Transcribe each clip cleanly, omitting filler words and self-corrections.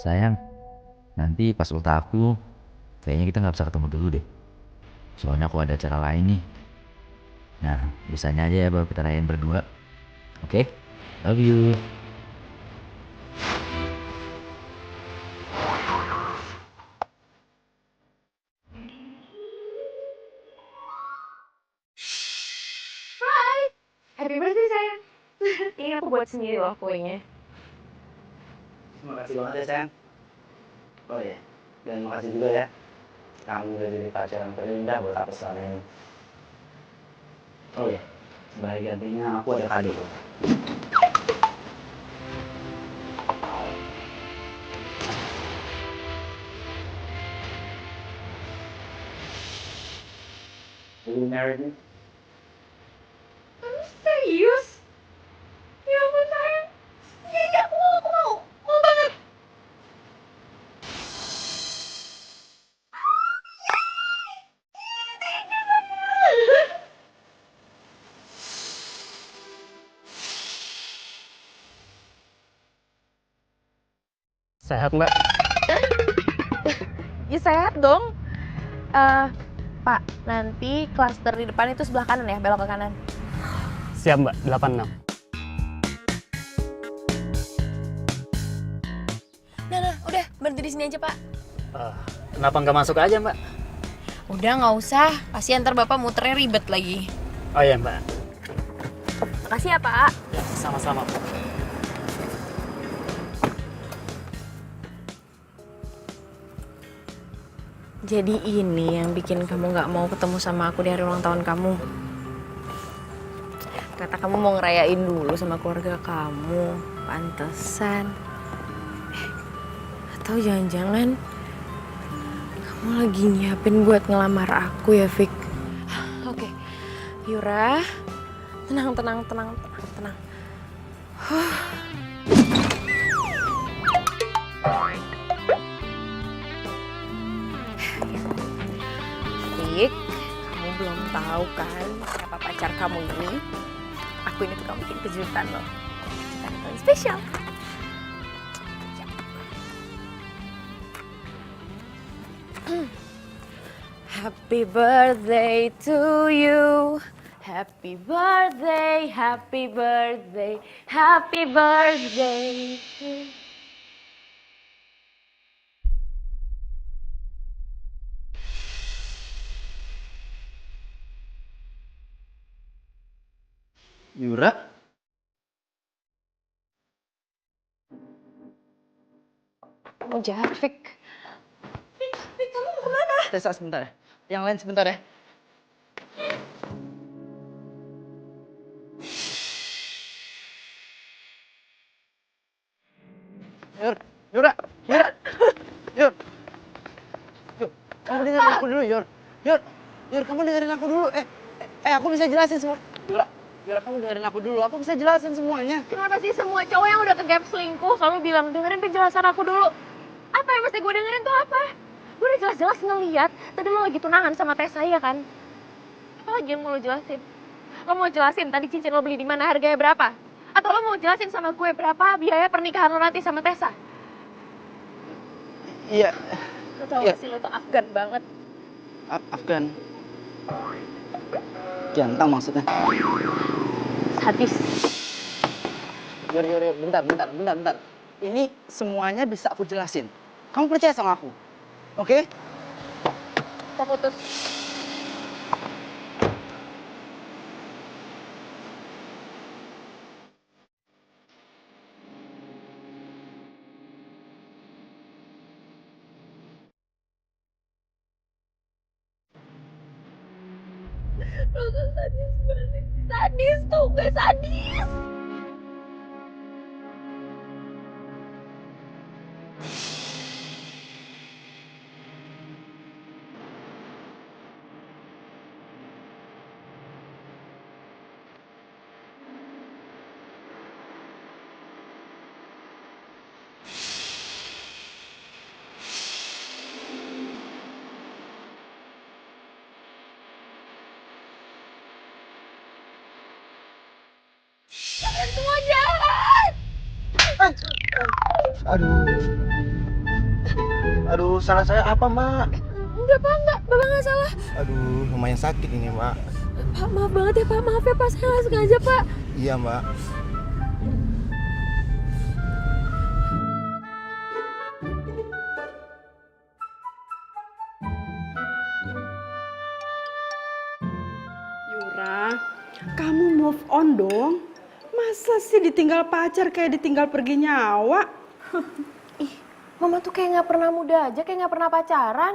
Sayang, nanti pas ultah aku, kayaknya kita nggak bisa ketemu dulu deh. Soalnya aku ada acara lain nih. Nah, bisanya aja ya baru kita rayain berdua. Oke? Love you. Hai, happy birthday sayang. Ini aku buat sendiri loh kuenya. Terima kasih banget ya sayang. Oh iya, dan makasih juga ya. Kamu udah jadi pacar yang terindah buat aku selama ini. Oh iya, sebagai gantinya aku ada kado. Will you marry me? Serius? Ya ampun sayang. Iya, aku mau. Mau banget. Sehat mbak? Ya sehat dong. Pak, nanti klaster di depan itu sebelah kanan ya, belok ke kanan. Siap mbak, 86. Nah, udah berhenti di sini aja Pak. Kenapa nggak masuk aja mbak? Udah nggak usah, kasihan ntar Bapak muternya ribet lagi. Oh iya mbak. Makasih ya Pak. Ya, sama-sama. Jadi ini yang bikin kamu nggak mau ketemu sama aku di hari ulang tahun kamu. Kata kamu mau ngerayain dulu sama keluarga kamu, pantesan. Atau jangan-jangan kamu lagi nyiapin buat ngelamar aku ya, Vic? Oke, Yura, tenang. Vic, kamu belum tahu kan siapa pacar kamu ini? Aku ini tukang bikin kejutan loh. Kejutan yang paling spesial. Happy birthday to you. Happy birthday, happy birthday, happy birthday. Yura? Mau jahat, Vic. Vic, kamu mau kemana? Tessa sebentar ya. Yang lain sebentar ya. Yura. Yur, kamu dengerin aku dulu, Yur, kamu dengerin aku dulu. Aku bisa jelasin semua. Yura, kamu dengerin aku dulu. Aku bisa jelasin semuanya. Kenapa sih semua cowok yang udah kegap selingkuh selalu bilang dengerin penjelasan aku dulu? Apa yang mesti gue dengerin tuh apa? Gue udah jelas-jelas ngeliat tadi lo lagi tunangan sama Tessa ya kan? Apa lagi yang mau lo jelasin? Lo mau jelasin tadi cincin lo beli di mana, harganya berapa? Atau lo mau jelasin sama gue berapa biaya pernikahan lo nanti sama Tessa? Iya. Lo tau gak sih lo tuh Afgan banget. Afgan. Ganteng maksudnya. Sadis. Yur, bentar. Ini semuanya bisa aku jelasin. Kamu percaya sama aku? Oke? Kita putus. Lo tuh sadis banget. Sadis tuh, gak sadis. Kalian semua jahat. Aduh. Aduh, salah saya apa, Mak? Enggak, Pak, enggak. Bapak nggak salah. Aduh, lumayan sakit ini, Mak. Pak, maaf banget ya, Pak. Maaf ya, Pak. Saya nggak sengaja, Pak. Iya, Mbak. Yura, kamu move on dong. Masa sih ditinggal pacar kayak ditinggal pergi nyawa? Ih, Mama tuh kayak nggak pernah muda aja, kayak nggak pernah pacaran.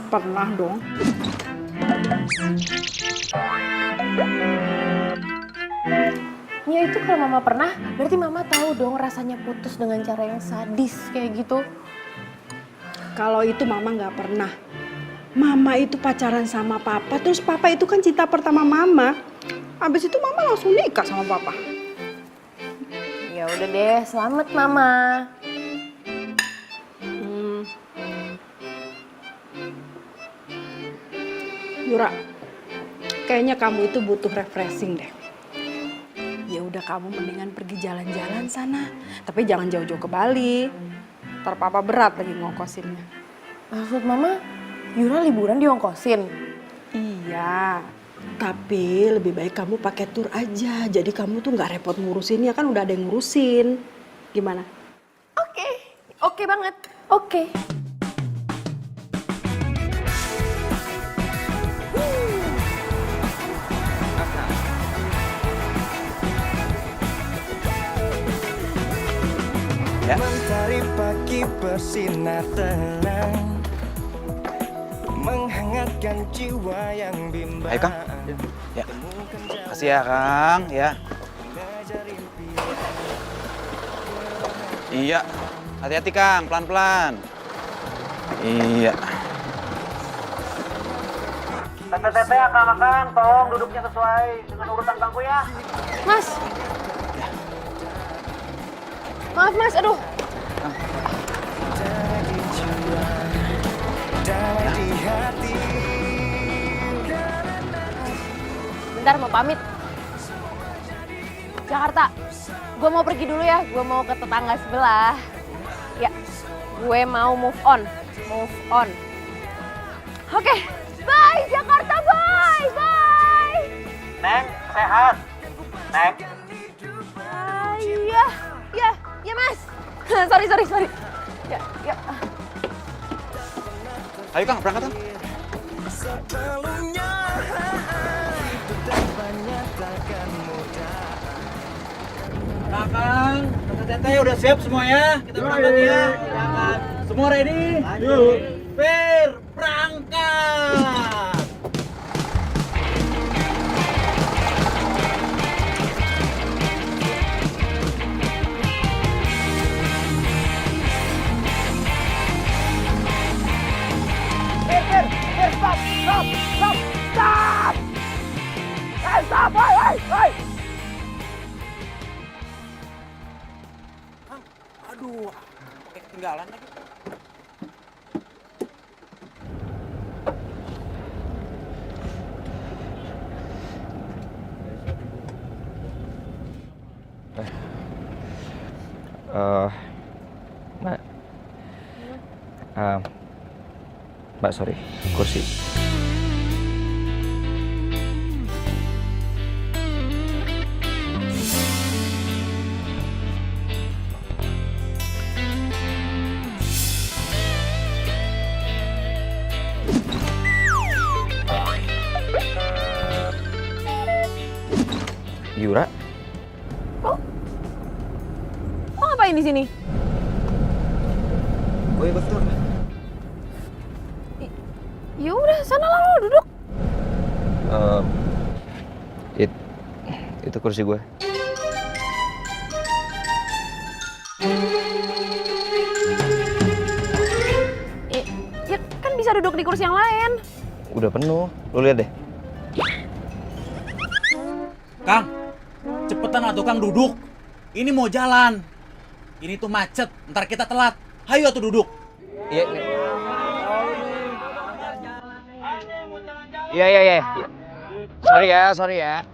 Pernah dong. Ya itu kalau Mama pernah, berarti Mama tahu dong rasanya putus dengan cara yang sadis kayak gitu. Kalau itu mama nggak pernah. Mama itu pacaran sama papa, terus papa itu kan cinta pertama mama. Habis itu mama langsung nikah sama papa. Ya udah deh, selamat Mama. Yura, kayaknya kamu itu butuh refreshing deh. Ya udah kamu mendingan pergi jalan-jalan sana, tapi jangan jauh-jauh ke Bali. Ntar papa berat lagi ngokosinnya. Maksud Mama, Yura liburan diongkosin? Iya, tapi lebih baik kamu pakai tur aja. Jadi kamu tuh nggak repot ngurusinnya, kan udah ada yang ngurusin. Gimana? Oke, oke banget, oke. Ya. Mentari pagi bersinar tenang, menghangatkan jiwa yang bimbang. Ayo, Kang. Ya. Kasih ya, Kang. Ya. Iya. Hati-hati, Kang. Pelan-pelan. Iya. Tete, Kang. Tolong duduknya sesuai dengan urutan bangku ya. Mas. Maaf Mas, aduh. Bentar mau pamit. Jakarta, gue mau pergi dulu ya, gue mau ke tetangga sebelah. Ya, gue mau move on. Oke, bye Jakarta, bye. Neng, sehat. Neng. Iya Mas. sorry. Ya. Ayo, Kang. Berangkat, Kang. Sebelumnya hidup dan banyak takkan mudah. Kakang, Tete udah siap semuanya? Kita berangkat ya. Berangkat. Semua ready? Yuk. Fir, berangkat. Aduh, pakai ketinggalan lagi. Mbak. Mbak, sorry. Kursi. Yura, Lo ngapain di sini? Gue betul. Ya udah, sana lah lo duduk. itu kursi gue. Ya kan bisa duduk di kursi yang lain. Udah penuh, lu lihat deh. Kang, cepetan atuh Kang duduk. Ini mau jalan. Ini tuh macet, ntar kita telat. Hayu atuh duduk. Iya. Sorry ya.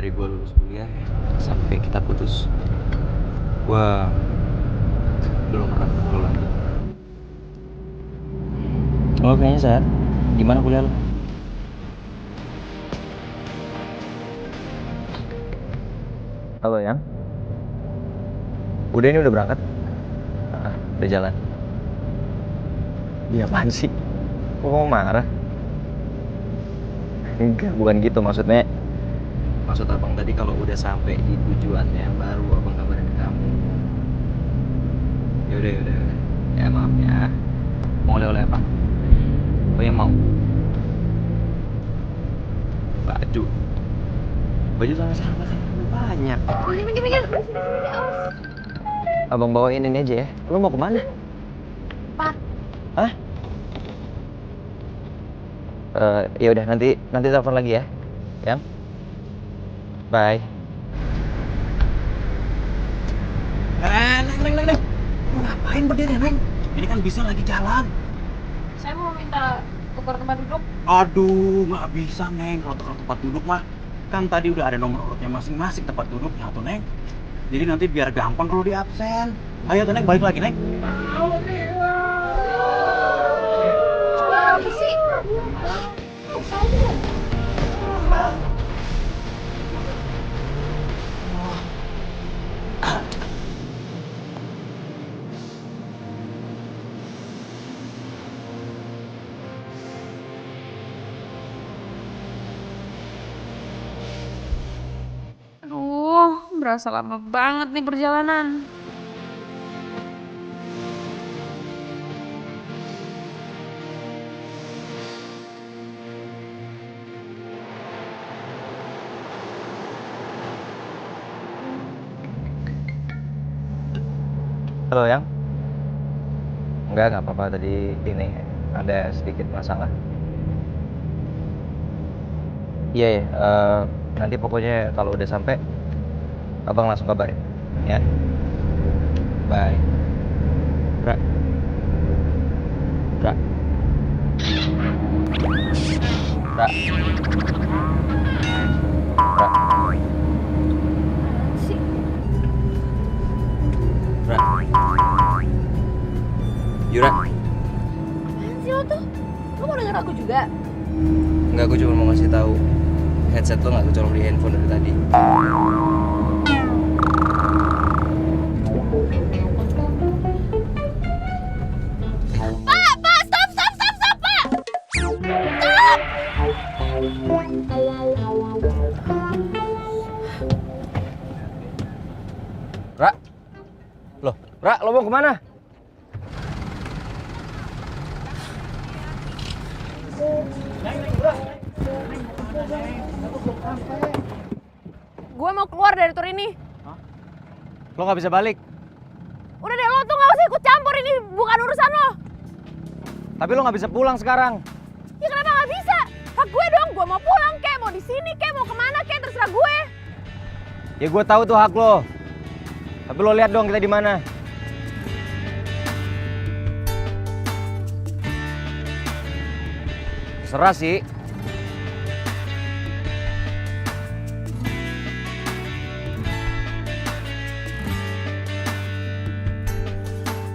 dari gue lulus kuliah sampai kita putus, gue belum pernah ketemu lo lagi. Lo kayaknya sehat. Gimana kuliah lo? Halo Yang, udah ini udah berangkat? Udah jalan? Iya apaan sih? Kok kamu marah? Enggak, bukan gitu maksudnya. Maksud abang tadi kalau udah sampai di tujuannya baru abang kabarin ke kamu. Yaudah. Ya maaf ya. Mau oleh-oleh apa? Oh yang mau? Baju. Baju sama-sama kan banyak. Minggir. Abang bawain ini aja ya. Lu mau kemana? Pak. Hah? Ya udah nanti telepon lagi ya. Yang? Bye. Neng. Ngapain berdiri, Neng? Ini kan bisa lagi jalan. Saya mau minta tukar tempat duduk. Aduh, nggak bisa, Neng. Kalau tukar tempat duduk mah, kan tadi udah ada nomor urutnya masing-masing tempat duduknya tuh, Neng. Jadi nanti biar gampang kalau di absen. Ayo tuh, Neng, balik lagi, Neng. Apa sih? Aduh, berasa lama banget nih perjalanan. Halo Yang? Enggak apa-apa, tadi ini ada sedikit masalah. Iya, nanti pokoknya kalau udah sampai abang langsung kabarin ya. Bye. Ra. Yura. Apaan sih lo tuh? Lo mau denger aku juga? Enggak, aku cuma mau ngasih tahu headset lo nggak kecolok di handphone dari tadi. Pak, stop, Pak! Ra, lo mau kemana? Gue mau keluar dari tur ini. Lo nggak bisa balik. Udah deh, lo tuh gak usah ikut campur, ini bukan urusan lo. Tapi lo nggak bisa pulang sekarang. Ya kenapa gak bisa? Hak gue dong, gue mau pulang kek, mau di sini kek, mau kemana kek, terserah gue. Ya gue tahu tuh hak lo. Tapi lo lihat dong kita di mana. Terserah sih.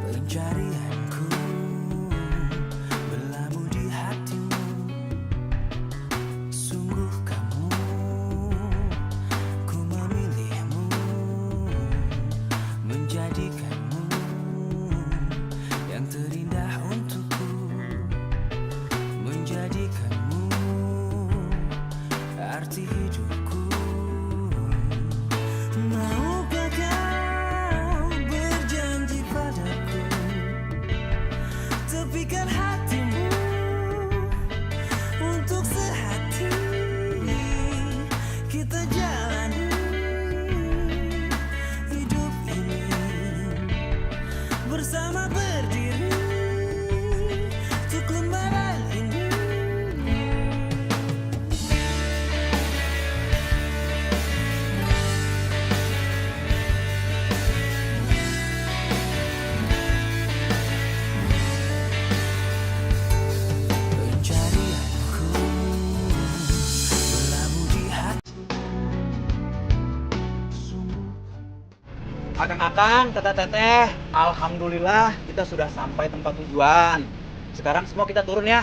Pencarianku berlabuh di hatimu. Sungguh kamu, ku memilihmu, menjadikanmu yang terindah untukku, menjadikanmu Akang-akang, teteh-teteh, alhamdulillah kita sudah sampai tempat tujuan. Sekarang semua kita turun ya.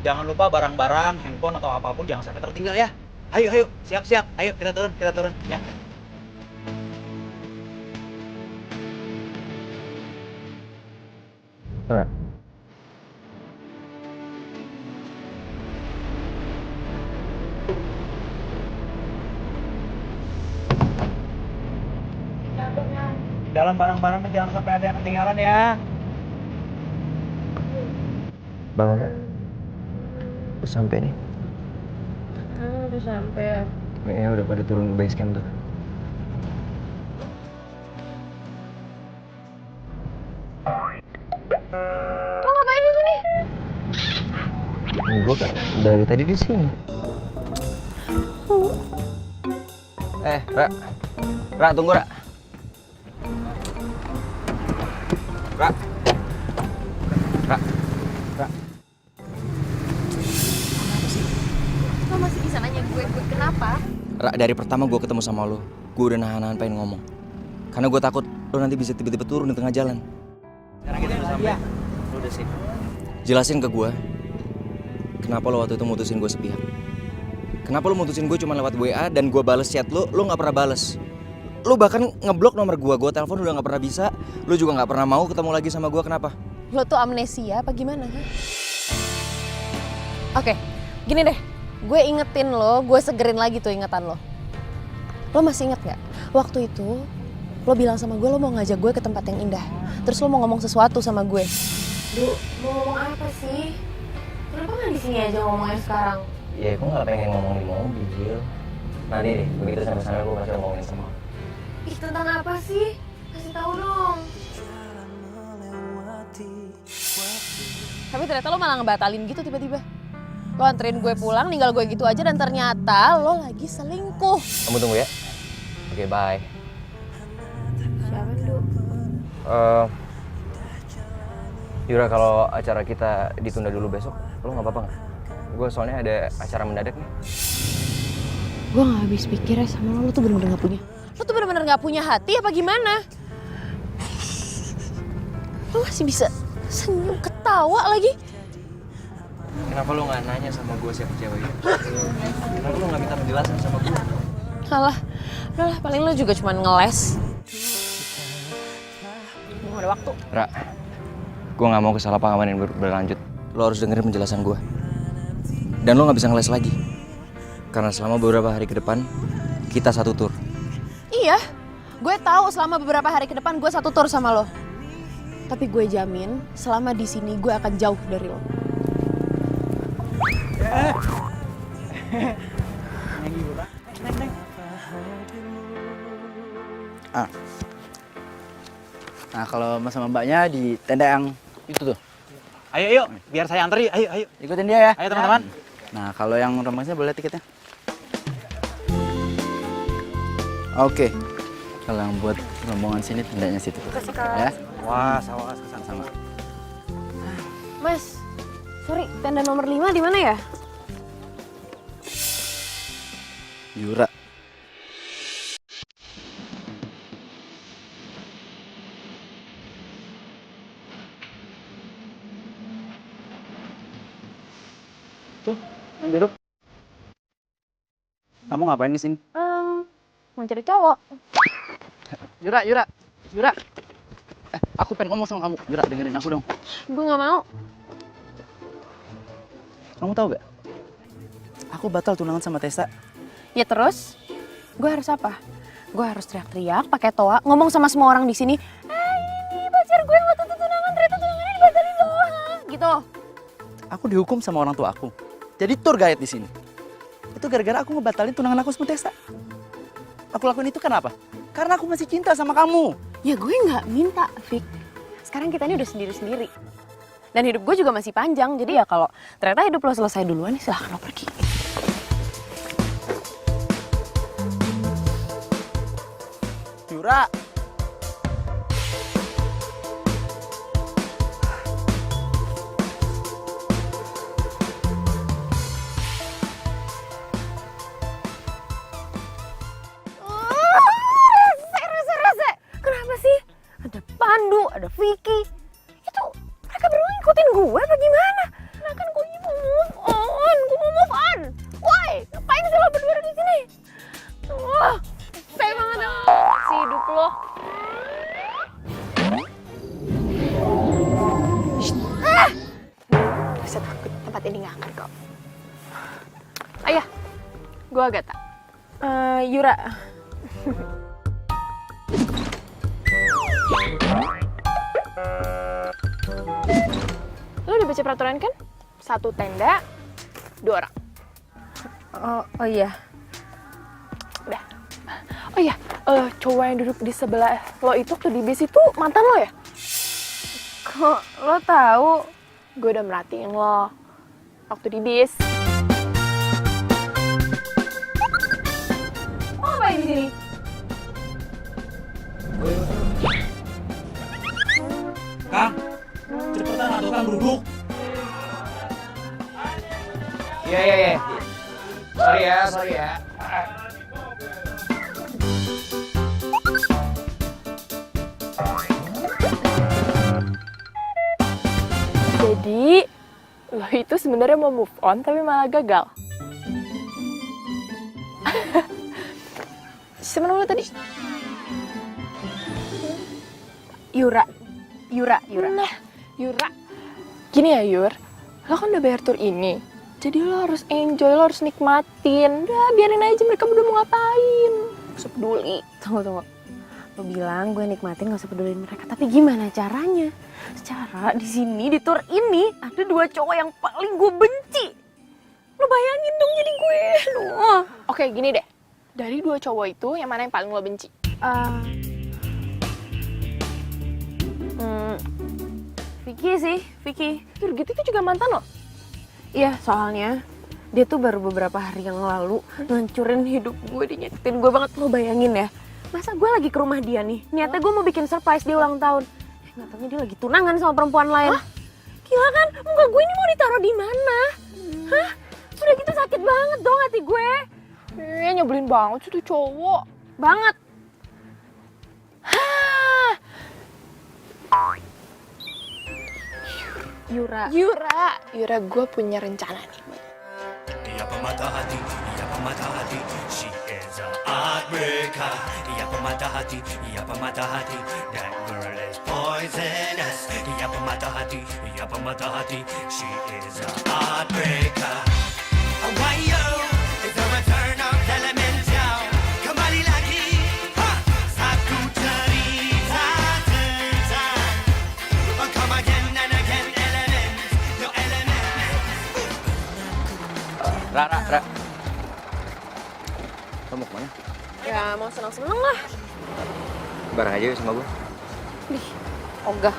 Jangan lupa barang-barang, handphone atau apapun jangan sampai tertinggal ya. Ayo, ayo, siap-siap. Ayo kita turun ya. Dalam barang-barangnya jangan sampai ada yang ketinggalan ya. Bang, udah sampai nih. Udah sampai ya. Kayaknya udah pada turun base camp tuh. Lo ngapain di sini? Gue kan dari tadi di sini. Ra, tunggu Ra. Lo masih bisa nanya gue kenapa? Ra, dari pertama gue ketemu sama lo, gue udah nahan-nahan pengen ngomong. Karena gue takut lo nanti bisa tiba-tiba turun di tengah jalan. Sekarang kita udah sampai. Lu udah sih. Jelasin ke gue, kenapa lo waktu itu mutusin gue sepihak. Kenapa lo mutusin gue cuma lewat WA dan gue bales chat lo gak pernah bales. Lo bahkan ngeblok nomor gue telepon udah gak pernah bisa. Lo juga gak pernah mau ketemu lagi sama gue, kenapa? Lo tuh amnesia apa gimana? Oke, gini deh. Gue ingetin lo, gue segerin lagi tuh ingatan lo. Lo masih inget gak? Waktu itu lo bilang sama gue lo mau ngajak gue ke tempat yang indah. Terus lo mau ngomong sesuatu sama gue. Duh, mau ngomong apa sih? Kenapa gak di sini aja ngomongnya sekarang? Ya gue gak pengen ngomong di mobil. Nanti deh, begitu sampai sana gue pasti ngomongin sama lo. Ih, tentang apa sih? Kasih tahu dong. Tapi ternyata lo malah ngebatalin gitu tiba-tiba. Lo anterin gue pulang, ninggal gue gitu aja dan ternyata lo lagi selingkuh. Kamu tunggu ya. Oke, bye. Siapa itu? Yura, kalau acara kita ditunda dulu besok, lo nggak apa-apa nggak? Gue soalnya ada acara mendadak nih. Gue gak habis pikir ya sama lo tuh bener-bener gak punya. Lo tuh bener-bener gak punya hati apa gimana? Lo masih bisa senyum ketawa lagi. Kenapa lo nggak nanya sama gue siapa ceweknya? Kenapa lo nggak minta penjelasan sama gue? Alah, udahlah paling lo juga cuma ngeles. Gak ada waktu. Ra, gue nggak mau kesalahpahaman yang berlanjut. Lo harus dengerin penjelasan gue. Dan lo nggak bisa ngeles lagi. Karena selama beberapa hari ke depan, kita satu tur. Iya, gue tahu selama beberapa hari ke depan gue satu tur sama lo. Tapi gue jamin selama di sini gue akan jauh dari lo. Nah, kalau mas sama mbaknya di tenda yang itu tuh. Ayo, yuk, biar saya antri. Ayo, ayo. Ikutin dia ya. Ayo teman-teman. Nah, kalau yang rombongannya boleh tiketnya. Oke. Kalau yang buat rombongan sini tendanya situ. Ya. Wah, sawas kesana sama. Mas, sorry, tenda nomor 5 di mana ya? Yura. Tuh, duduk. Kamu ngapain di sini? Mau cari cowok. Yura. Aku pengen ngomong sama kamu. Yura, dengerin aku dong. Gue gak mau. Kamu tahu gak? Aku batal tunangan sama Tessa. Ya terus, gue harus apa? Gue harus teriak-teriak, pakai toa, ngomong sama semua orang di sini. Ini pacar gue yang waktu itu tunangan, ternyata tunangannya dibatalin doang. Gitu. Aku dihukum sama orang tua aku. Jadi tour guide di sini. Itu gara-gara aku ngebatalin tunangan aku sama Tessa. Aku lakuin itu kenapa? Karena aku masih cinta sama kamu. Ya gue nggak minta, Fik. Sekarang kita ini udah sendiri-sendiri. Dan hidup gue juga masih panjang, jadi ya kalau ternyata hidup lo selesai duluan, ya silahkan lo pergi. Yura. Rese. Kenapa ada Vicky. Itu mereka berdua ngikutin gue apa gimana? Nah kan gue mau move on, gue mau move on. Why? Ngapain sih lo berdua di sini? Wah, sayang banget si hidup lo. Saya takut tempat ini nggak akan kok. Ayah, gue Agatha. Yura. Lo udah baca peraturan kan? 1 tenda, 2 orang. Oh iya. Udah. Oh iya, cowok yang duduk di sebelah lo itu waktu di bis itu mantan lo ya? Kok lo tahu? Gue udah merhatiin lo waktu di bis. Lo ngapain di sini? Kang, cepetan atau Kang duduk. Iya. Sorry ya. Jadi, lo itu sebenarnya mau move on tapi malah gagal. Siapa nama lo tadi? Yura. Nah, Yura. Gini ya, Yur. Lo kan udah bayar tur ini. Jadi lo harus enjoy, lo harus nikmatin. Udah, biarin aja mereka berdua mau ngapain. Gak usah peduli. Tunggu. Lo bilang gue nikmatin gak usah peduliin mereka. Tapi gimana caranya? Secara di sini, di tour ini, ada 2 cowok yang paling gue benci. Lo bayangin dong jadi gue. Oke, gini deh. Dari 2 cowok itu, yang mana yang paling lo benci? Vicky sih, Vicky. Yur, gitu itu juga mantan lo? Iya, soalnya dia tuh baru beberapa hari yang lalu ngancurin hidup gue, dia nyakitin gue banget. Lo bayangin ya, masa gue lagi ke rumah dia nih, niatnya gue mau bikin surprise dia ulang tahun. Nggak taunya dia lagi tunangan sama perempuan lain. Hah? Gila kan, muka gue ini mau ditaruh di mana? Hah? Udah gitu sakit banget dong hati gue. Nyebelin banget sih tuh cowok. Banget. Yura, gue punya rencana nih. Ia pematah hati, she is a heartbreaker. Ia pematah hati, that girl is poisonous. Ia pematah hati, she is a heartbreaker. Why yo, is a return of elemental. Kembali lagi, satu cerita tentang. Come again and again, elements, your elements. Ra. Lo mau kemana? Ya mau seneng-seneng lah. Bareng aja yuk sama gue. Ogah.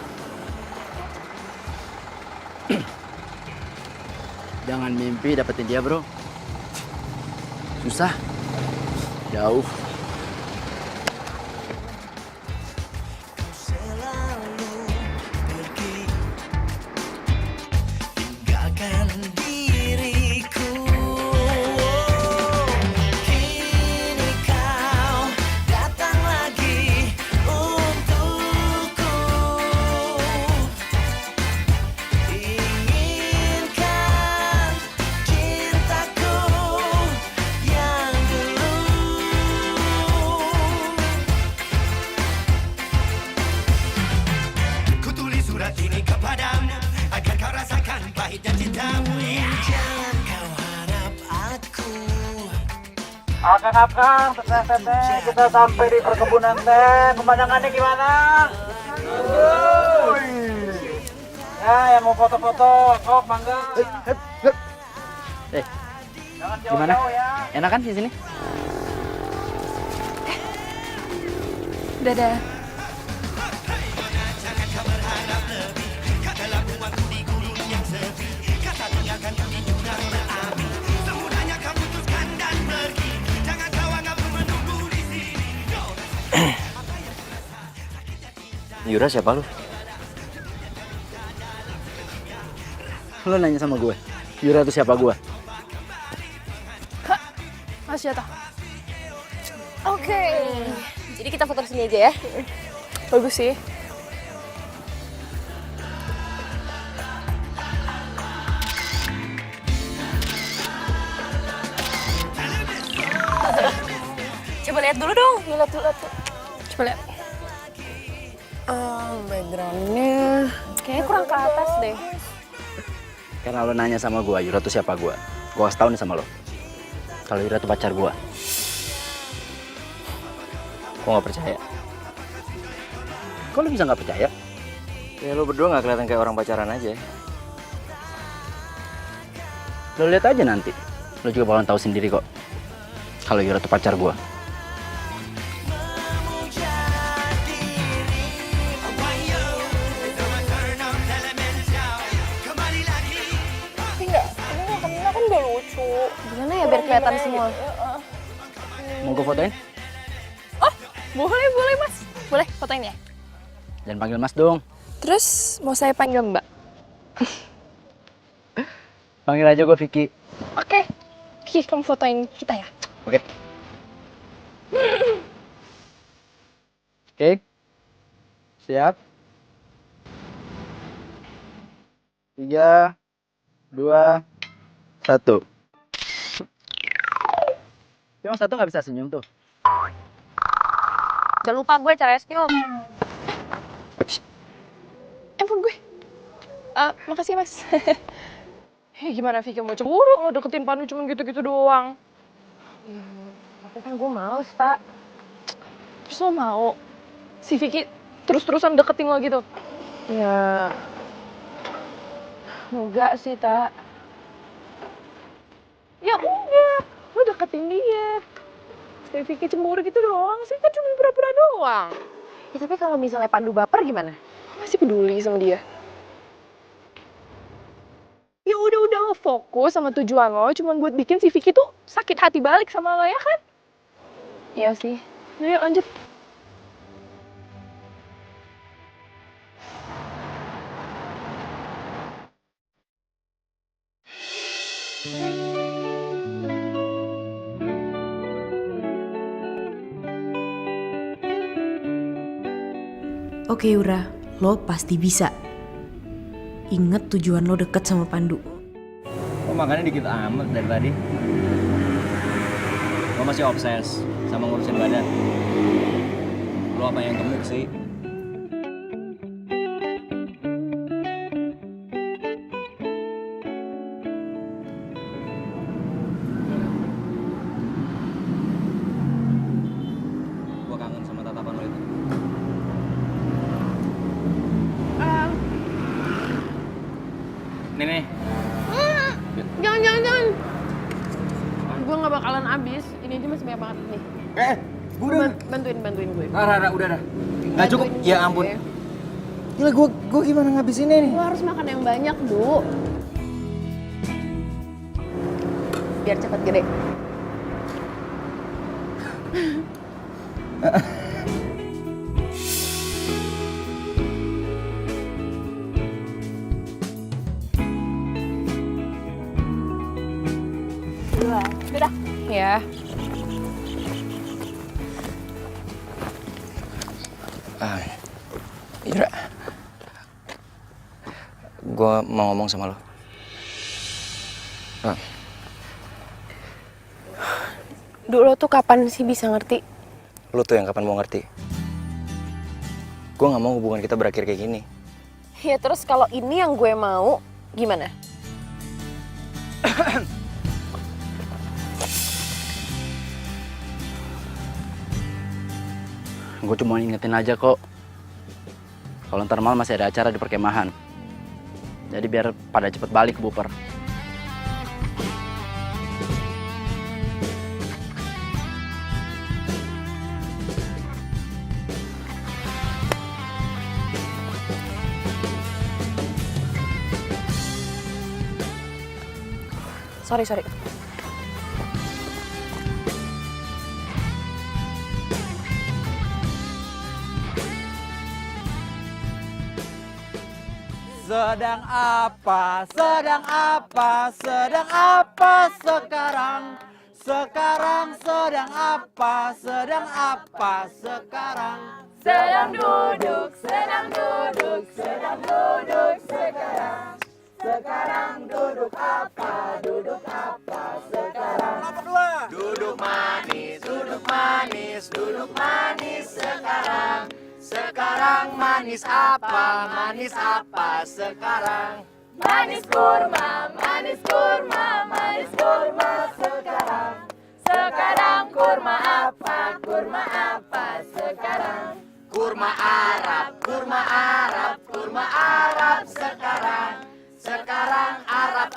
Jangan mimpi dapetin dia, bro. Susah. Jauh. Tinggalkan diriku. Kini kau datang lagi untukku. Inginkan cintaku yang dulu. Ku tulis surat ini kepadamu agar kau rasakan pahitnya cintamu. Jangan kau harap aku. Akang, teteh, kita sampai di perkebunan teh. Pemandangannya gimana? Ya, yang mau foto-foto, sok mangga. Jangan Gimana? jauh-jauh ya. Enak kan di sini? Dadah. Yura siapa lu? Lo nanya sama gue. Yura itu siapa gue? Mas Jata. Oke. Jadi kita foto di sini aja ya. Bagus sih. dulu dong. Lihat dulu. Coba lihat. Backgroundnya Kayaknya kurang ke atas deh. Karena lo nanya sama gue, Yura tuh siapa gue? Gue kasih tau nih sama lo. Kalau Yura tuh pacar gue. Kok gak percaya? Kok lo bisa gak percaya? Ya lo berdua nggak kelihatan kayak orang pacaran aja. Lo lihat aja nanti. Lo juga bakalan tahu sendiri kok. Kalau Yura tuh pacar gue. Kan gak lucu. Gimana ya biar kelihatan semua? Mau gue fotoin? Oh, boleh mas. Boleh fotoin ya? Jangan panggil mas dong. Terus mau saya panggil mbak? Panggil aja gue Vicky. Oke. Vicky, kamu fotoin kita ya? Oke. Oke. Siap. 3, 2, 1. Cuma satu nggak bisa senyum tuh. Jangan lupa gue cara senyum. Handphone gue. Makasih mas. gimana Vicky mau cemburu lo deketin Pandu cuma gitu-gitu doang. Tapi kan gue males, Pak. Terus lo mau si Vicky terus-terusan deketin lo gitu? Ya, enggak sih, Tak. Ya enggak, lo deketin dia. Si Vicky cemburu gitu doang sih, kan cuma pura-pura doang. Ya tapi kalau misalnya Pandu baper gimana? Masih peduli sama dia. Ya udah lo fokus sama tujuan lo, cuma buat bikin si Vicky tuh sakit hati balik sama lo ya kan? Iya sih. Ayo lanjut. Oke Yura, lo pasti bisa. Ingat tujuan lo deket sama Pandu. Kok makannya dikit amat dari tadi? Lo masih obses sama ngurusin badan. Lo apa yang gemuk sih? Gua kangen sama tatapan lo itu. Nih. Jangan. Gue gak bakalan abis. Ini aja masih banyak banget nih. Gue udah. Bantuin gue. Rara, udah dah. Gak cukup. Ya ampun. Gila, gue gimana ngabisinnya nih? Lo harus makan yang banyak, Du. Biar cepat gede. Udah. Ya. Yura, gue mau ngomong sama lo. Dulu tuh kapan sih bisa ngerti? Lo tuh yang kapan mau ngerti. Gue gak mau hubungan kita berakhir kayak gini. Ya terus kalau ini yang gue mau, gimana? Gue cuma ingetin aja kok. Kalau ntar malam masih ada acara di perkemahan. Jadi biar pada cepet balik ke Buper. Sorry. Sedang apa sekarang? Sekarang sedang apa sekarang? Sedang duduk sekarang. Sekarang duduk apa sekarang? Duduk manis, duduk manis, duduk manis sekarang. Sekarang manis apa sekarang? Manis kurma, manis kurma, manis kurma sekarang. Sekarang kurma apa sekarang? Kurma Arab, kurma Arab, kurma Arab sekarang. Sekarang Arab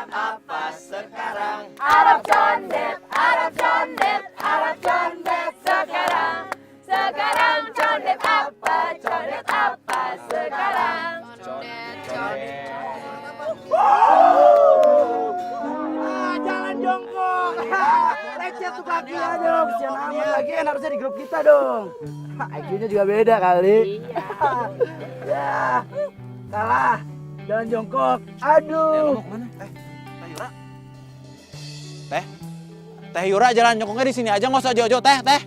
apa sekarang? Arab condet, Arab condet, Arab condet sekarang. Sekarang condet apa sekarang? Jalan jongkok. Lecet tuh kaki dong. Sian amat lagi harusnya di grup kita dong. IQ-nya juga beda kali. Ya, kalah. Jalan jongkok. Aduh. Lo mau kemana? Teh Yura. Teh Yura jalan jongkoknya di sini aja, nggak usah jauh-jauh. Teh.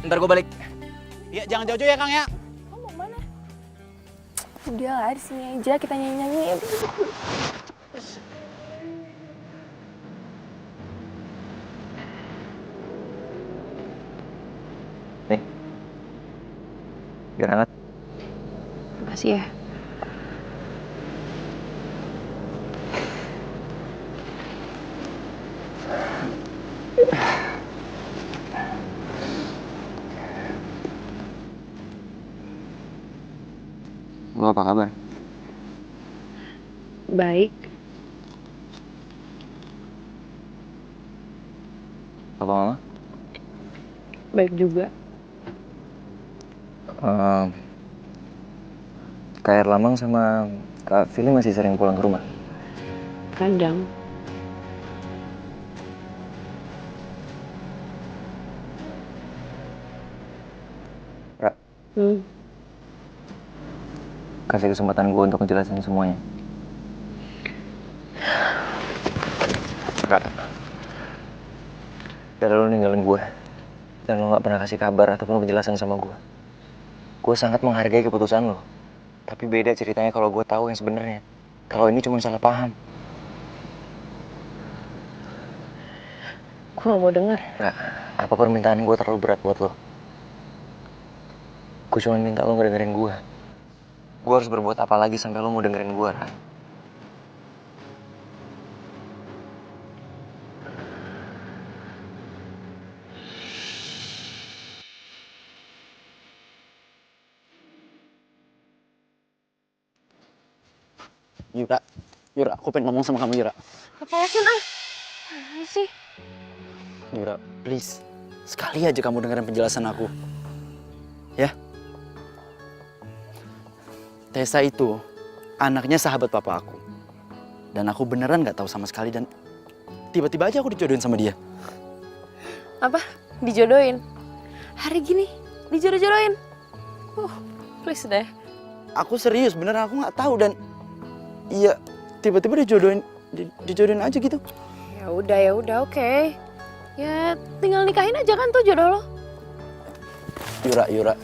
Ntar gue balik. Iya, jangan jauh-jauh ya Kang ya. Kamu mau kemana? Udah lah, di sini aja kita nyanyi-nyanyi. Nih. Biar hangat. Makasih ya. Lo apa kabar? Baik. Papa Mama? Baik juga. Kak Erlambang sama Kak Fili masih sering pulang ke rumah? Kadang. Ra, kasih kesempatan gue untuk ngejelasin semuanya. Kak, dari lo ninggalin gue dan lo gak pernah kasih kabar ataupun penjelasan sama gue. Gue sangat menghargai keputusan lo. Tapi beda ceritanya kalau gue tahu yang sebenarnya. Kalau ini cuma salah paham. Gue gak mau denger. Nggak, apa permintaan gue terlalu berat buat lo? Gue cuma minta lo ngedengerin gue. Gue harus berbuat apa lagi sampai lo mau dengerin gue, Ra? Yura, aku pengen ngomong sama kamu Yura. Lepasin ah. Apa sih? Yura, please. Sekali aja kamu dengerin penjelasan aku. Ya? Tessa itu anaknya sahabat papa aku. Dan aku beneran gak tahu sama sekali dan tiba-tiba aja aku dijodohin sama dia. Apa? Dijodohin? Hari gini? Dijodoh-jodohin? Please deh. Aku serius, beneran aku gak tahu dan iya, tiba-tiba dijodohin aja gitu. Ya udah, oke. Ya tinggal nikahin aja kan tuh jodoh lo. Yura.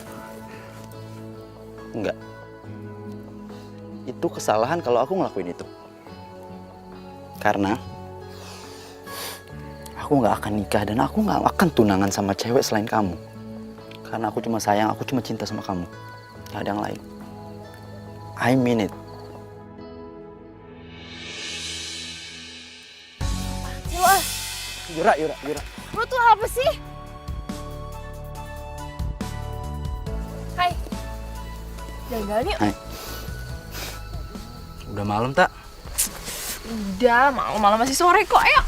Enggak. Itu kesalahan kalau aku ngelakuin itu. Karena aku nggak akan nikah dan aku nggak akan tunangan sama cewek selain kamu. Karena aku cuma sayang, aku cuma cinta sama kamu. Gak ada yang lain. I mean it. Yura. Lo tuh apa sih? Hai. Jalan-jalan yuk. Hai. Udah malam tak? Udah, malam masih sore kok. Ayo.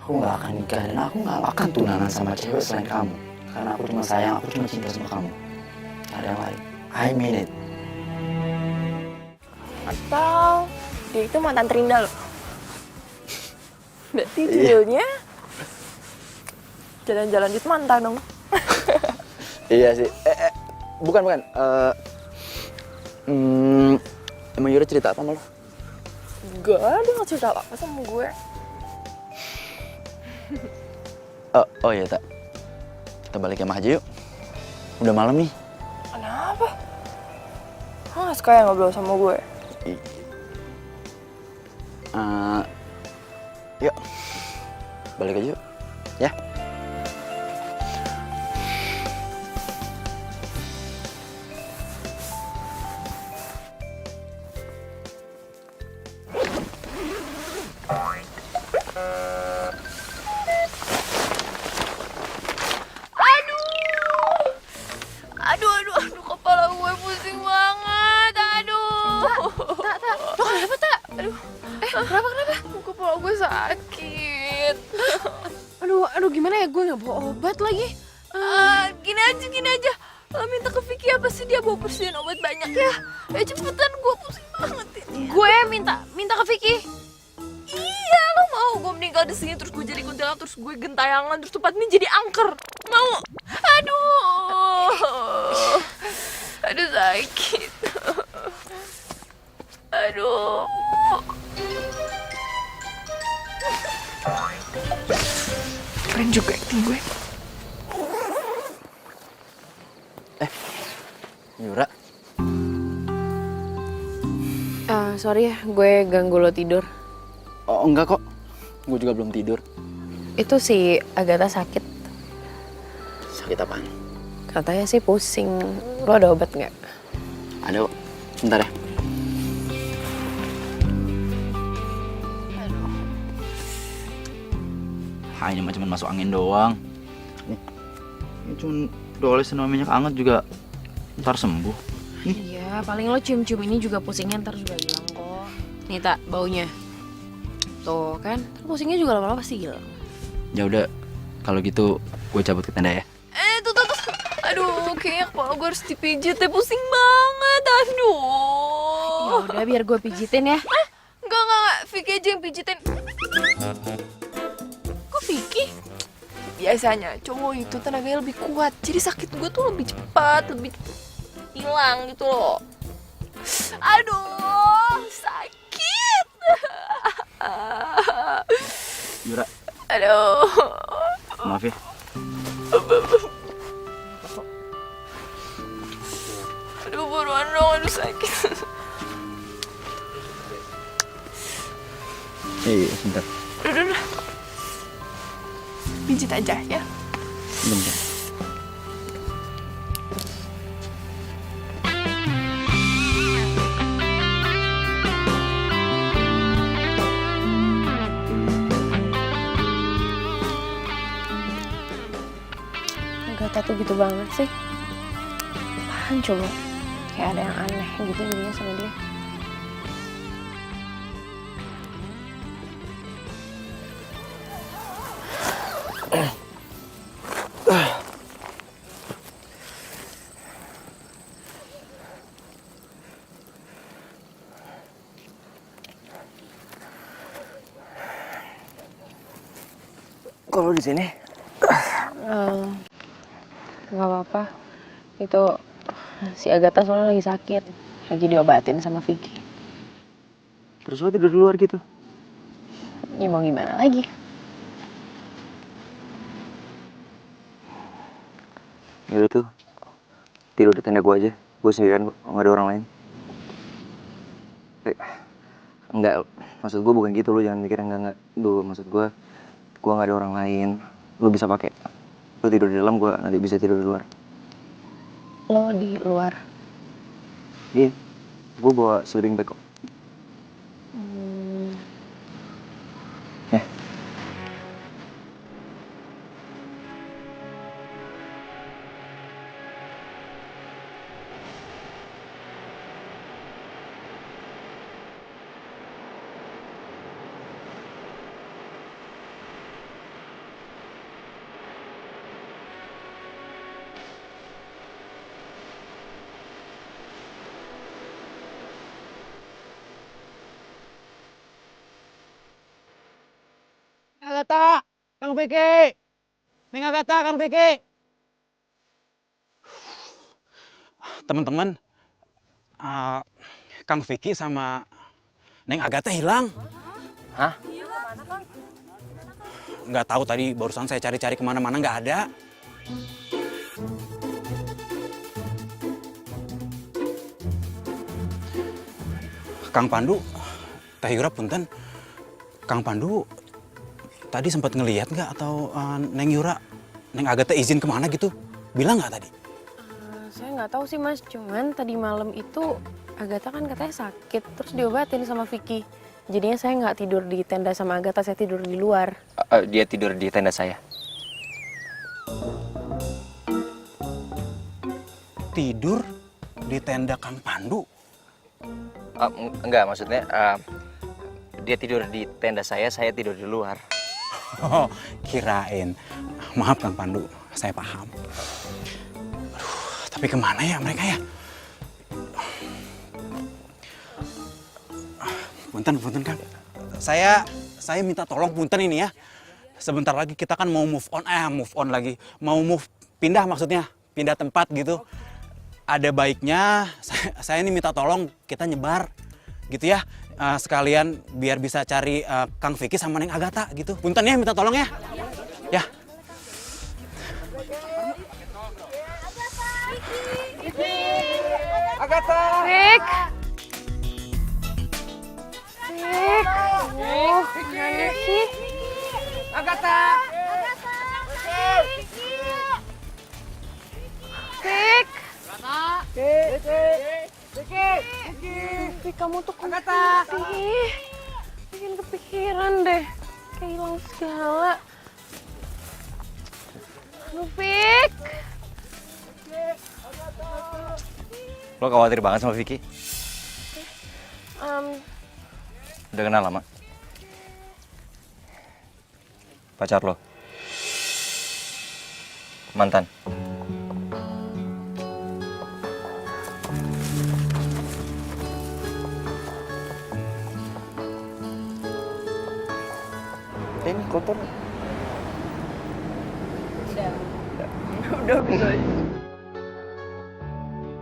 Aku nggak akan nikah dan aku nggak akan tunangan sama cewek selain kamu. Karena aku cuma sayang, aku cuma cinta sama kamu. Gak ada yang lain. I mean it. Atau dia itu mantan terindah lo. Berarti judulnya jalan-jalan di Semanta dong. Iya sih. Bukan. Emang Yura cerita apa sama lo? Enggak, dia gak cerita apa-apa sama gue. Oh iya, Tak. Kita balik ke rumah aja yuk. Udah malam nih. Kenapa? Lo gak suka ya ngobrol sama gue? Yuk. Balik aja yuk. Ya. Aduh, kepala gue pusing banget. Aduh. Tak. Lo kenapa, Tak? Aduh. Kenapa? Kepala gue sakit. Aduh, gimana ya? Gue gak bawa obat lagi. Gini aja. Lo minta ke Vicky apa sih? Dia bawa persediaan obat banyak ya. Cepetan, gue pusing banget ini. Gue minta ke Vicky. Iya, lo mau gue meninggal di sini terus gue jadi kuntilanak terus gue gentayangan terus tempat ini jadi angker. Mau? Aduh sakit. Aduh. Keren juga acting gue. Yura. Sorry ya, gue ganggu lo tidur. Oh enggak kok. Gue juga belum tidur. Itu si Agatha sakit. Sakit apaan? Katanya sih pusing. Lo ada obat nggak? Ada kok. Bentar ya. Hanya cuma masuk angin doang. Ini cuma doles sama minyak hangat juga ntar sembuh. Iya, paling lo cium-cium ini juga pusingnya ntar juga hilang kok. Nih Tak, baunya. Tuh kan, ntar pusingnya juga lama-lama pasti hilang. Ya udah, kalau gitu gue cabut ke tenda ya. Tuh. Aduh, kayaknya kepala gue harus dipijit deh, pusing banget. Aduh. Ya udah, biar gue pijitin ya. Enggak. Vicky aja yang pijitin. Kok Vicky? Biasanya cowok itu tenaganya lebih kuat, jadi sakit gue tuh lebih cepat, lebih hilang gitu loh. Aduh, sakit. Yura, Aduh. maaf ya. Aduh, buruan dong, aduh sakit. Iya, sebentar. Udah. Pijit aja ya. Bentar. Agatha tuh gitu banget sih. Apaan coba? Kayak ada yang aneh gitu jadinya sama dia. Kalau di sini? Gak apa-apa. Itu si Agatha soalnya lagi sakit. Lagi diobatin sama Vicky. Terus lo tidur di luar gitu? Ya mau gimana lagi? Yaudah tuh, tidur di tenda gue aja. Gue sendirian, nggak ada orang lain. Enggak, maksud gue bukan gitu, lo jangan mikir enggak. Duh, maksud gue nggak ada orang lain. Lo bisa pakai. Lo tidur di dalam, gue nanti bisa tidur di luar. Lo di luar. Iya, gue bawa sleeping bag kok. Ya. Agatha, Kang Vicky. Ning Agatha, Kang Vicky. Teman-teman, Kang Vicky sama Neng Agatha hilang. Hah? Nggak tahu tadi barusan saya cari-cari kemana-mana nggak ada. Kang Pandu, Teh Yura punten. Kang Pandu tadi sempat ngelihat nggak atau Neng Yura, Neng Agatha izin kemana gitu? Bilang nggak tadi? Saya nggak tahu sih Mas, cuman tadi malam itu Agatha kan katanya sakit, terus diobatin sama Vicky. Jadinya saya nggak tidur di tenda sama Agatha, saya tidur di luar. Dia tidur di tenda saya. Tidur di tenda Kang Pandu? Enggak, maksudnya dia tidur di tenda saya tidur di luar. Oh, kirain. Maaf Kang Pandu, saya paham. Aduh, tapi kemana ya mereka ya? Punten Kang. Saya minta tolong punten ini ya. Sebentar lagi kita kan mau move on lagi. Pindah maksudnya, pindah tempat gitu. Ada baiknya saya ini minta tolong kita nyebar gitu ya. Sekalian biar bisa cari Kang Vicky sama Neng Agatha gitu. Punten ya, minta tolong ya. Ya. Agatha! Vick! Vick! Gimana sih? Agatha! Vick! Vick, kamu tuh kenapa sih? Bikin kepikiran deh. Kayak hilang segala. Aduh, Vick! Lo khawatir banget sama Vicky? Udah kenal lama? Pacar lo? Mantan? Ini kotor. Udah bisa.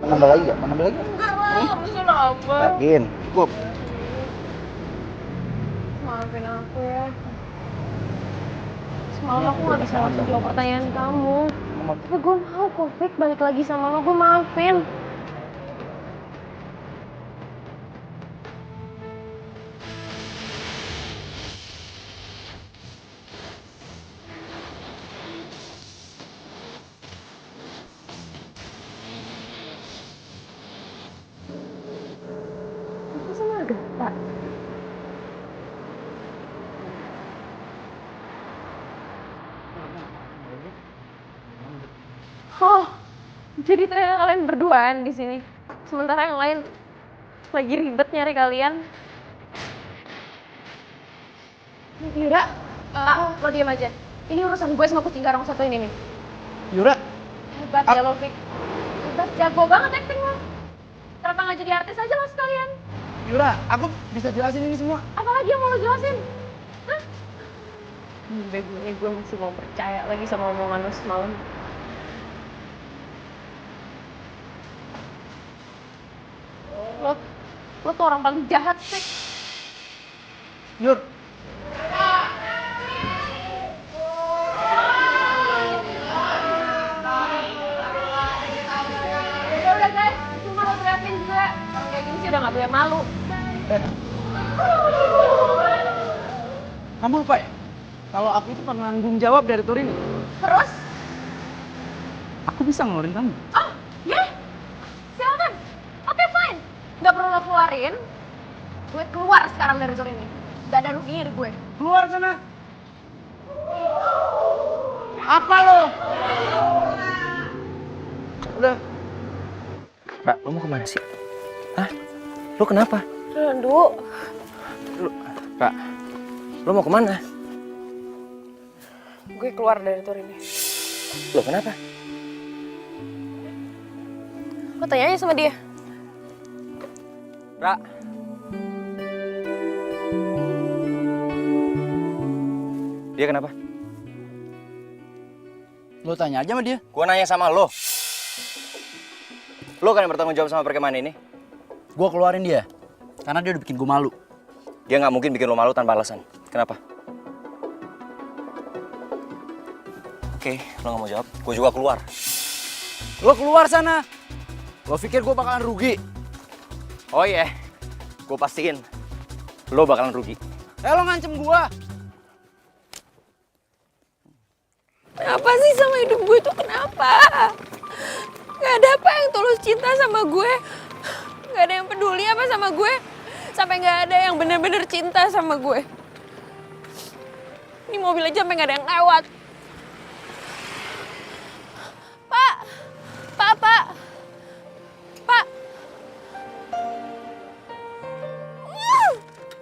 Menambah lagi nggak? Menambah lagi? Enggak lah, harusnya nambah. Yakin? Cukup. Maafin aku ya. Semalam aku nggak bisa langsung jawab pertanyaan kamu. Tapi gue mau kok, Vick, balik lagi sama lo, gue maafin. Aku sama Agatha. Oh, jadi ternyata kalian berduaan di sini. Sementara yang lain lagi ribet nyari kalian. Yura, lo diam aja. Ini urusan gue sama kucing garong satu ini nih. Yura, Hebat ya lo, Vick. Hebat, jago banget acting lo. Kenapa nggak jadi artis aja lo sekalian? Yura, aku bisa jelasin ini semua. Apalagi yang mau lo jelasin? Hah? Gue masih mau percaya lagi sama omongan lo semalam. Lo tuh orang paling jahat sih. Yur, Udah guys, cuma lo teriakin juga. Orang kayak gini sih udah gak boleh malu. kamu lupa ya? Kalau aku itu penanggung jawab dari tur ini. Terus? Aku bisa ngeluarin kamu. Oh, ya? Silakan. Oke, fine. Gak perlu lo keluarin. Gue keluar sekarang dari tur ini. Gak ada ruginya di gue. Keluar sana. Apa lo? Udah. Pak, lo mau kemana sih? Hah? Lo kenapa? Aduh. Pak, lo mau kemana? Gue keluar dari tur ini. Lo kenapa? Lo tanya aja sama dia. Ra. Dia kenapa? Lo tanya aja sama dia. Gua nanya sama lo. Lo kan yang bertanggung jawab sama perkemahan ini? Gua keluarin dia. Karena dia udah bikin gue malu. Dia nggak mungkin bikin lo malu tanpa alasan. Kenapa? Oke, lo nggak mau jawab. Gue juga keluar. Lo keluar sana. Lo pikir gue bakalan rugi? Oh iya, gue pastiin lo bakalan rugi. Lo ngancem gue. Kenapa sih sama hidup gue tuh kenapa? Gak ada apa yang tulus cinta sama gue. Gak ada yang peduli apa sama gue. Sampai gak ada yang bener-bener cinta sama gue. Ini mobil aja sampai gak ada yang lewat. Pak! Pak! Pak! Pak!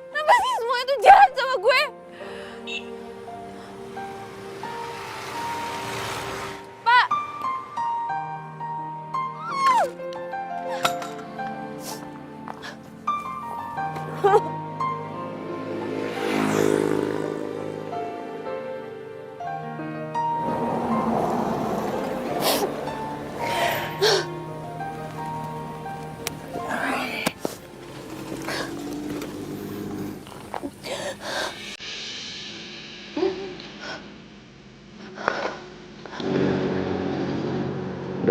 Kenapa sih semua itu jahat sama gue? Pak!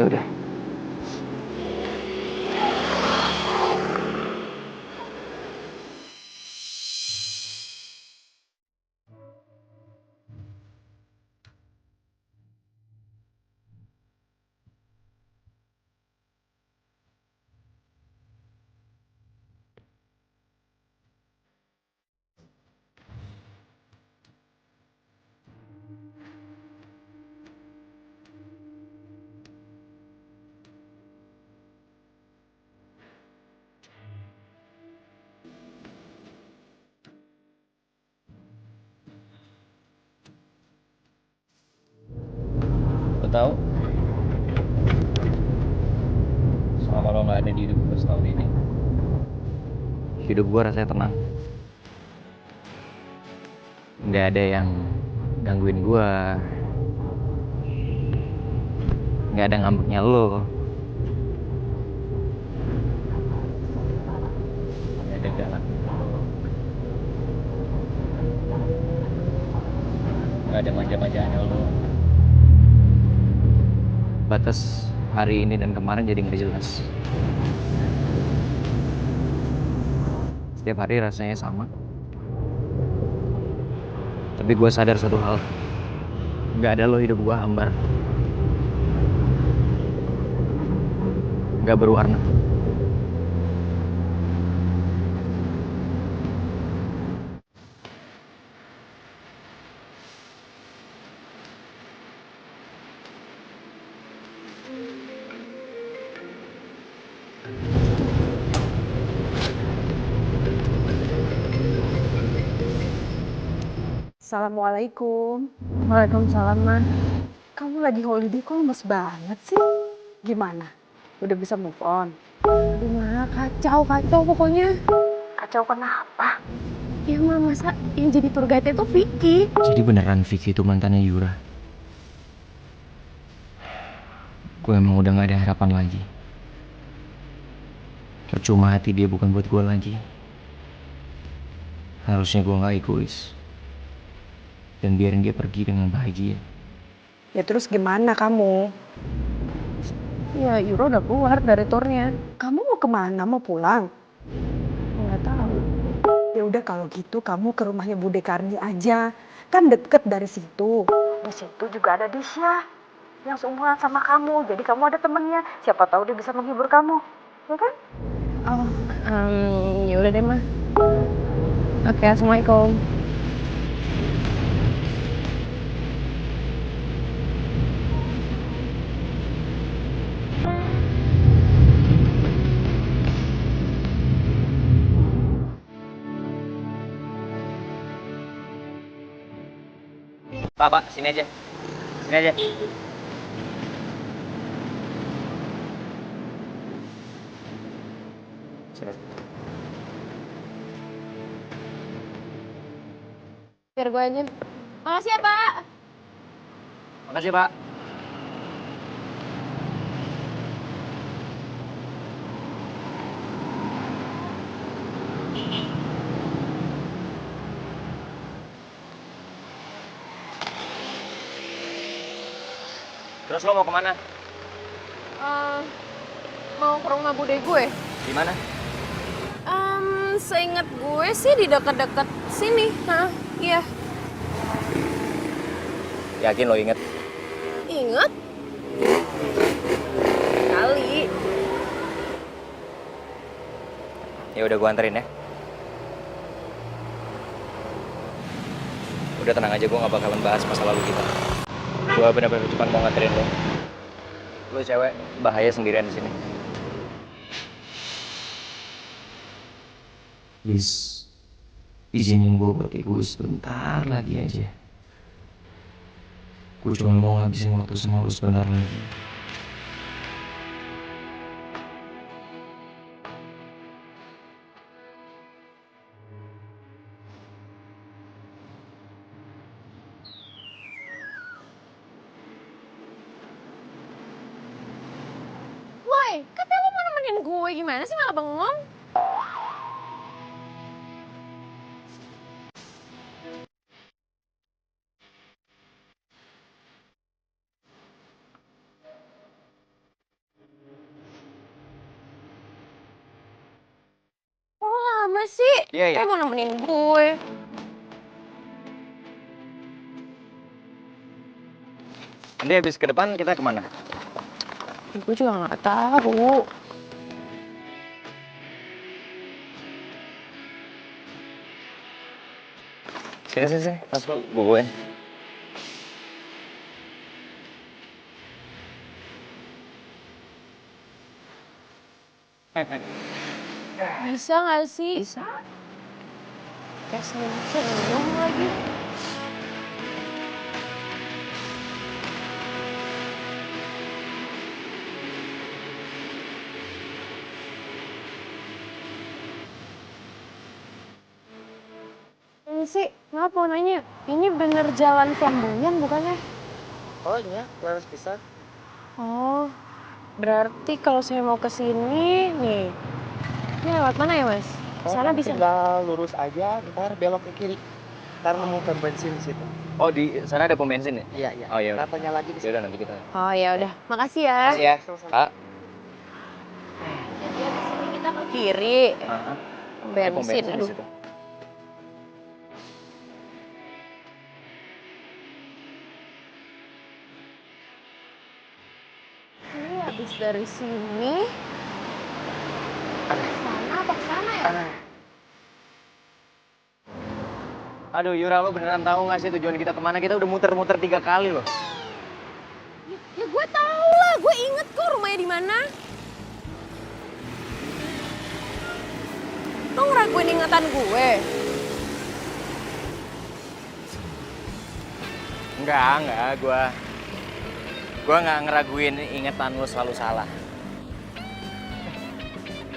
Udah. Lo tau? Selama lo gak ada di hidup gue setahun ini, hidup gue rasanya tenang. Gak ada yang gangguin gue. Gak ada ngambeknya lo. Gak ada galak. Gak ada manja-manjaannya lo. Batas hari ini dan kemarin jadi nggak jelas. Setiap hari rasanya sama. Tapi gue sadar satu hal. Nggak ada lo hidup gue hambar. Nggak berwarna. Assalamualaikum. Waalaikumsalam, Ma. Kamu lagi holiday kok lemes banget sih? Gimana? Udah bisa move on? Aduh, Ma, kacau pokoknya. Kacau kenapa? Ya, Ma, masa yang jadi tour guide itu Vicky? Jadi beneran Vicky itu mantannya Yura. Gue emang udah gak ada harapan lagi. Percuma hati dia bukan buat gue lagi. Harusnya gue gak egois. Dan biarin dia pergi dengan bahagia. Ya terus gimana kamu? Ya, Yuro udah keluar dari tournya. Kamu mau kemana? Mau pulang? Nggak tahu. Ya udah kalau gitu kamu ke rumahnya Bude Karni aja. Kan deket dari situ. Di situ juga ada Disha yang seumuran sama kamu. Jadi kamu ada temennya. Siapa tahu dia bisa menghibur kamu. Ya kan? Oh, ya udah deh, Ma. Oke, Assalamualaikum. Pak, sini aja. Sini aja. Sini. Biar gue aja. Makasih ya, Pak. Makasih, Pak. Terus lo mau kemana? Mau ke rumah bude gue. Di mana? Seingat gue sih di dekat-dekat sini. Hah, iya. Yakin lo inget? Ingat? Kali. Ya udah, gua anterin ya. Udah tenang aja, gua nggak bakalan bahas masa lalu kita. Gua benar-benar cuma mau nganterin lo. Lo cewek bahaya sendirian di sini. Please, izinin gue buat egois sebentar lagi aja. Gue cuma mau ngabisin waktu sama lu sebentar lagi. Woi, katanya lo mau nemenin gue, gimana sih malah bengong? Kok lama sih? Iya, iya. Kayak mau nemenin gue. Nanti habis ke depan kita kemana? Gue juga gak tahu. Sini. Mas lo bubuin. Bisa gak sih? Bisa. Kayak senyum lagi. Ini sih, ngapa mau nanya? Ini bener jalan Flamboyan bukannya? Oh iya, harus bisa. Oh, berarti kalau saya mau ke sini, nih. Ini lewat mana ya, Mas? Sana bisa. Tinggal lurus aja, ntar belok ke kiri. Ntar nemu pom bensin di situ. Oh, di sana ada pom bensin ya? Iya, iya. Oh iya. Katanya lagi di Ya situ. udah nanti kita. Oh ya udah, makasih ya. Makasih ya. Pak. Jadi abis ini kita ke kiri. Bayar Pom bensin, bensin di aduh. situ. Ini habis dari sini. Sana apa ke sana ya? Aduh, Yura, lo beneran tahu nggak sih tujuan kita kemana? Kita udah muter-muter 3 kali loh. Ya gue tau lah, gue inget kok rumahnya di mana. Lo ngeraguin ingatan gue? Enggak, gua nggak ngeraguin ingatan lo selalu salah.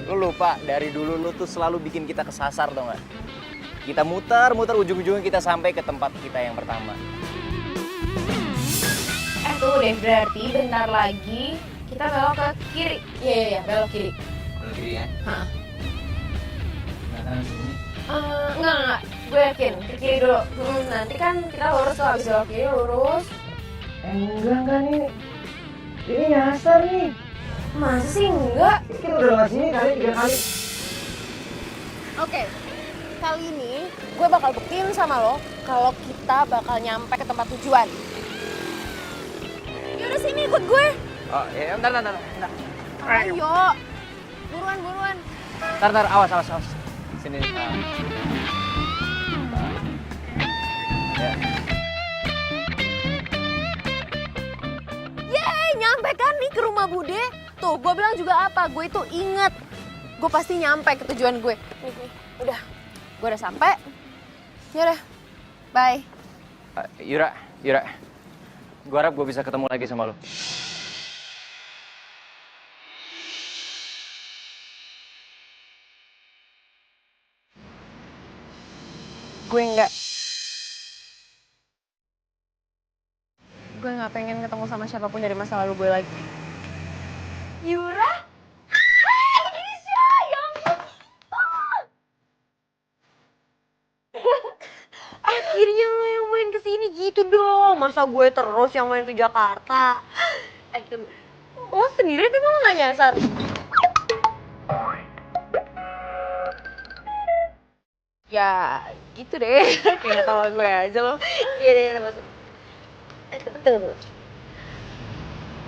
Lo lupa, dari dulu lo tuh selalu bikin kita kesasar, tau nggak? Kita muter ujung-ujungnya kita sampai ke tempat kita yang pertama. Tuh deh, berarti bentar lagi kita belok ke kiri. Iya, belok kiri. Belok kiri ya? Hah. Nah, sini. Enggak. Gue yakin, ke kiri dulu. Nanti kan kita lurus tuh, habis belok kiri lurus. Enggak nih. Ini nyasar nih. Masa sih enggak? Kita udah lewat sini kali 3 kali. Oke, kali ini gue bakal buktiin sama lo kalau kita bakal nyampe ke tempat tujuan. Yaudah sini ikut gue. Oh, ya, bentar. Ayo, buruan. Bentar, awas. Sini. Ya. Yeay, nyampe kan nih ke rumah Bude. Tuh, gue bilang juga apa, gue itu inget. Gue pasti nyampe ke tujuan gue. Nih, udah. Gue udah sampai. Yaudah, bye. Yura. Gue harap gue bisa ketemu lagi sama lo. Gue enggak. Gue nggak pengen ketemu sama siapapun dari masa lalu gue lagi. Yura? Indonesia! Ya ampun! Akhirnya lo yang main kesini gitu dong. Masa gue terus yang main ke Jakarta? Lo sendiri tapi lo gak nyasar. Ya gitu deh, kayak tau gue aja lo. Iya deh, masuk. Tunggu.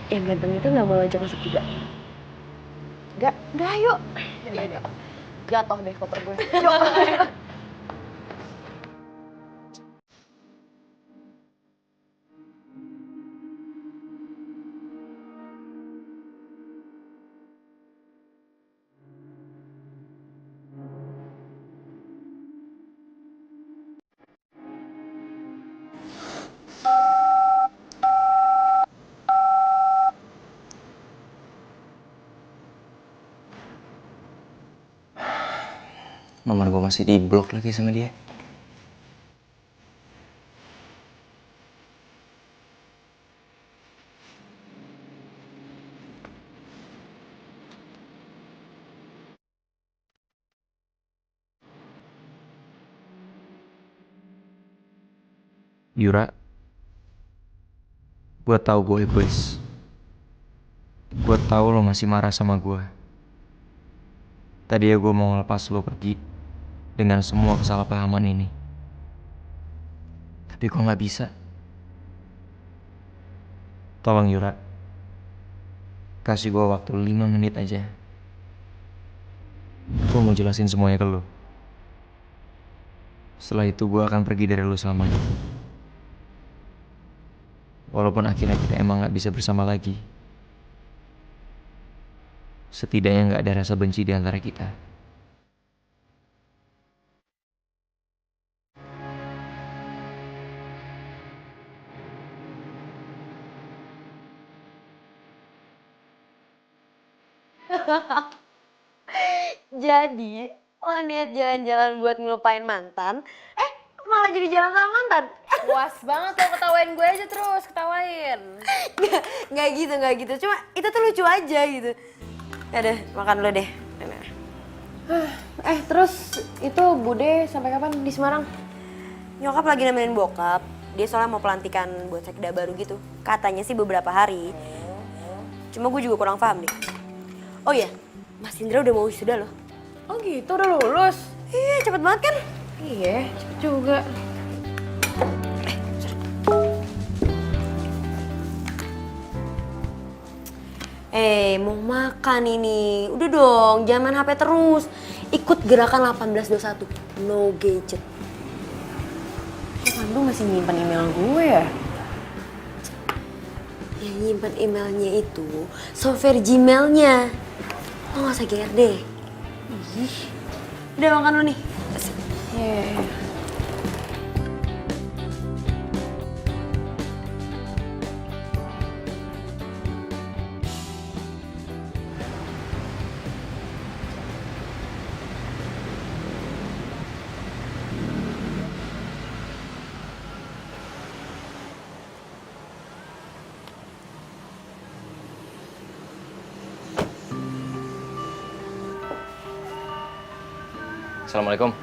Yang ganteng itu gak mau ajak masuk juga? Enggak, yuk. Ya, jatuh deh koper gue. Yuk. Nomor gue masih di blok lagi sama dia. Yura, gue tahu gue egois. Gue tahu lo masih marah sama gue. Tadi ya gue mau ngelepas lo pergi dengan semua kesalahpahaman ini. Tapi gue nggak bisa. Tolong Yura, kasih gue waktu 5 menit aja. Gue mau jelasin semuanya ke lo. Setelah itu gue akan pergi dari lo selamanya. Walaupun akhirnya kita emang gak bisa bersama lagi, setidaknya gak ada rasa benci di antara kita. Jadi, lo niat jalan-jalan buat ngelupain mantan, malah jadi jalan sama mantan. Puas banget lo ketawain gue aja terus, ketawain. Nggak gitu. Cuma itu tuh lucu aja gitu. Yaudah, makan dulu deh. Terus itu Bude sampai kapan di Semarang? Nyokap lagi nemenin bokap. Dia soalnya mau pelantikan buat sekda baru gitu. Katanya sih beberapa hari. Cuma gue juga kurang paham deh. Oh iya, Mas Indra udah mau wisuda loh. Oh gitu, udah lulus? Iya, cepet banget kan? Iya, cepet juga. Mau makan ini. Udah dong, jangan main HP terus. Ikut gerakan 1821, no gadget. Pandu masih nyimpan email gue ya? Yang nyimpan emailnya itu software Gmailnya. Lo gak usah GR deh. Ih. Udah makan lo nih. Yeah. Assalamualaikum.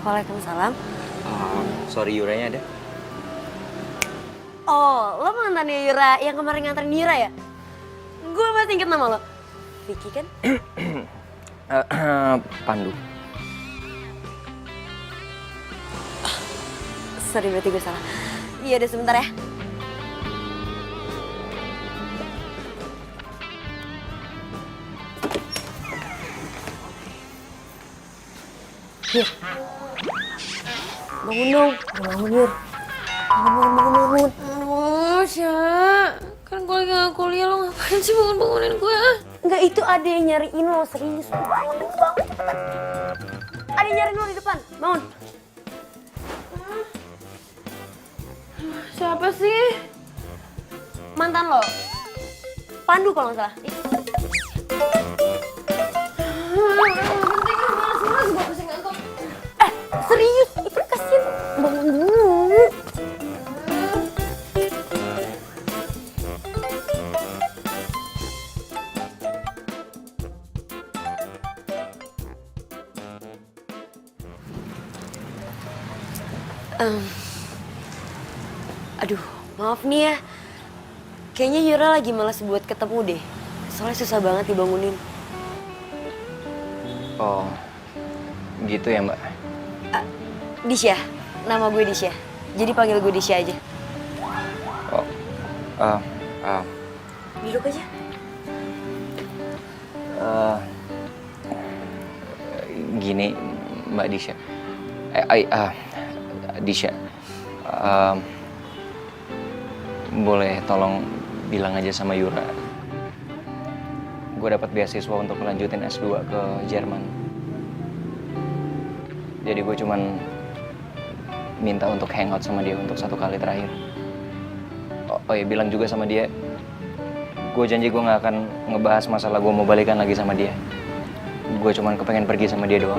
Waalaikumsalam. Sorry Yuranya ada? Oh, lo mantannya Yura yang kemarin nganterin Yura ya? Gue masih inget nama lo. Vicky kan? Pandu. Sorry, berarti gue salah. Iya, udah sebentar ya. Yur. Bangun dong. Bangun, Yur. Bangun. Aduh, Sya. Kan gue lagi gak kuliah, lo ngapain sih bangun-bangunin gue? Enggak, itu ada yang nyariin lo, serius. Bangun, cepetan. Ada yang nyariin lo di depan. Bangun. Siapa sih? Mantan lo. Pandu kalau nggak salah. Serius, itu kasihan. Bangun dulu. Aduh, maaf nih ya. Kayaknya Yura lagi malas buat ketemu deh. Soalnya susah banget dibangunin. Oh, gitu ya Mbak? Disha, nama gue Disha. Jadi panggil gue Disha aja. Oh, Duduk aja. Gini Mbak Disha. Disha. Boleh tolong bilang aja sama Yura. Gue dapat beasiswa untuk melanjutin S2 ke Jerman. Jadi gue cuman minta untuk hangout sama dia untuk 1 kali terakhir. Oh ya, bilang juga sama dia, gue janji gue gak akan ngebahas masalah gue mau balikan lagi sama dia. Gue cuman kepengen pergi sama dia doang.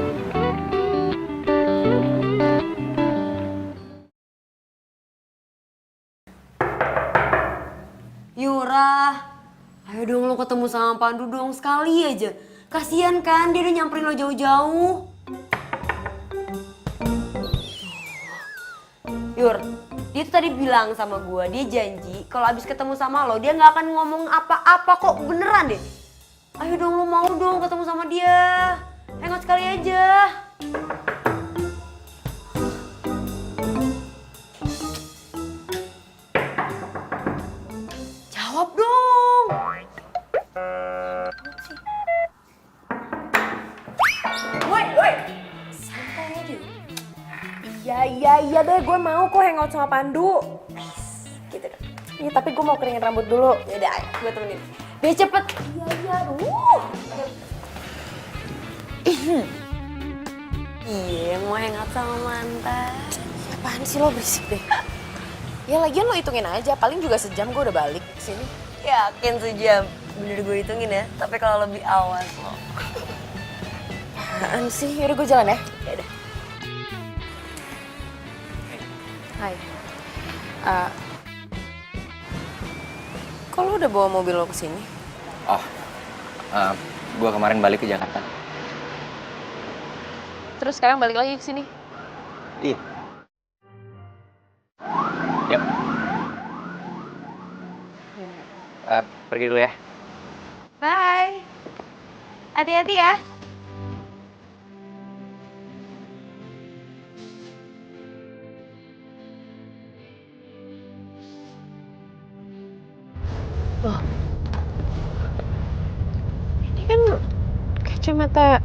Yura, ayo dong lo ketemu sama Pandu dong sekali aja. Kasian kan dia udah nyamperin lo jauh-jauh. Yur, dia tuh tadi bilang sama gue, dia janji kalau abis ketemu sama lo dia nggak akan ngomong apa-apa kok, beneran deh. Ayo dong, lo mau dong ketemu sama dia. Hangout sekali aja. Jawab dong. Woi. Santai aja. Iya deh, gue mau kok hangout sama Pandu. Gitu dong. Iya, tapi gue mau keringin rambut dulu. Yaudah, ayo, gue temenin. Biar cepet. Iya, Iya, mau hangout sama mantan. Apaan sih lo, berisik deh. Ya lagian lo hitungin aja, paling juga sejam gue udah balik ke sini. Yakin sejam. Bener gue hitungin ya, tapi kalau lebih awas lo. Apaan sih? Yaudah gue jalan ya. Yaudah. Hai. Kok lo udah bawa mobil lo ke sini? Oh, gue kemarin balik ke Jakarta. Terus sekarang balik lagi ke sini? Iya. Yuk. Pergi dulu ya. Bye. Hati-hati ya. Loh. Ini kan kacamata.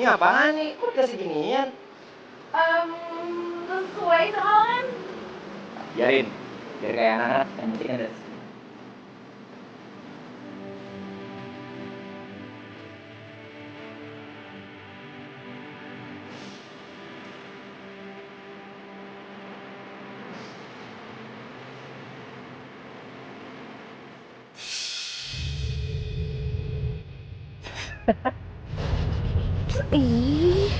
Ini apaan nih? Kok dikasih ginian? Sesuai soalan. Biarin. Biar kayak anak-anak cantik ada. Ih,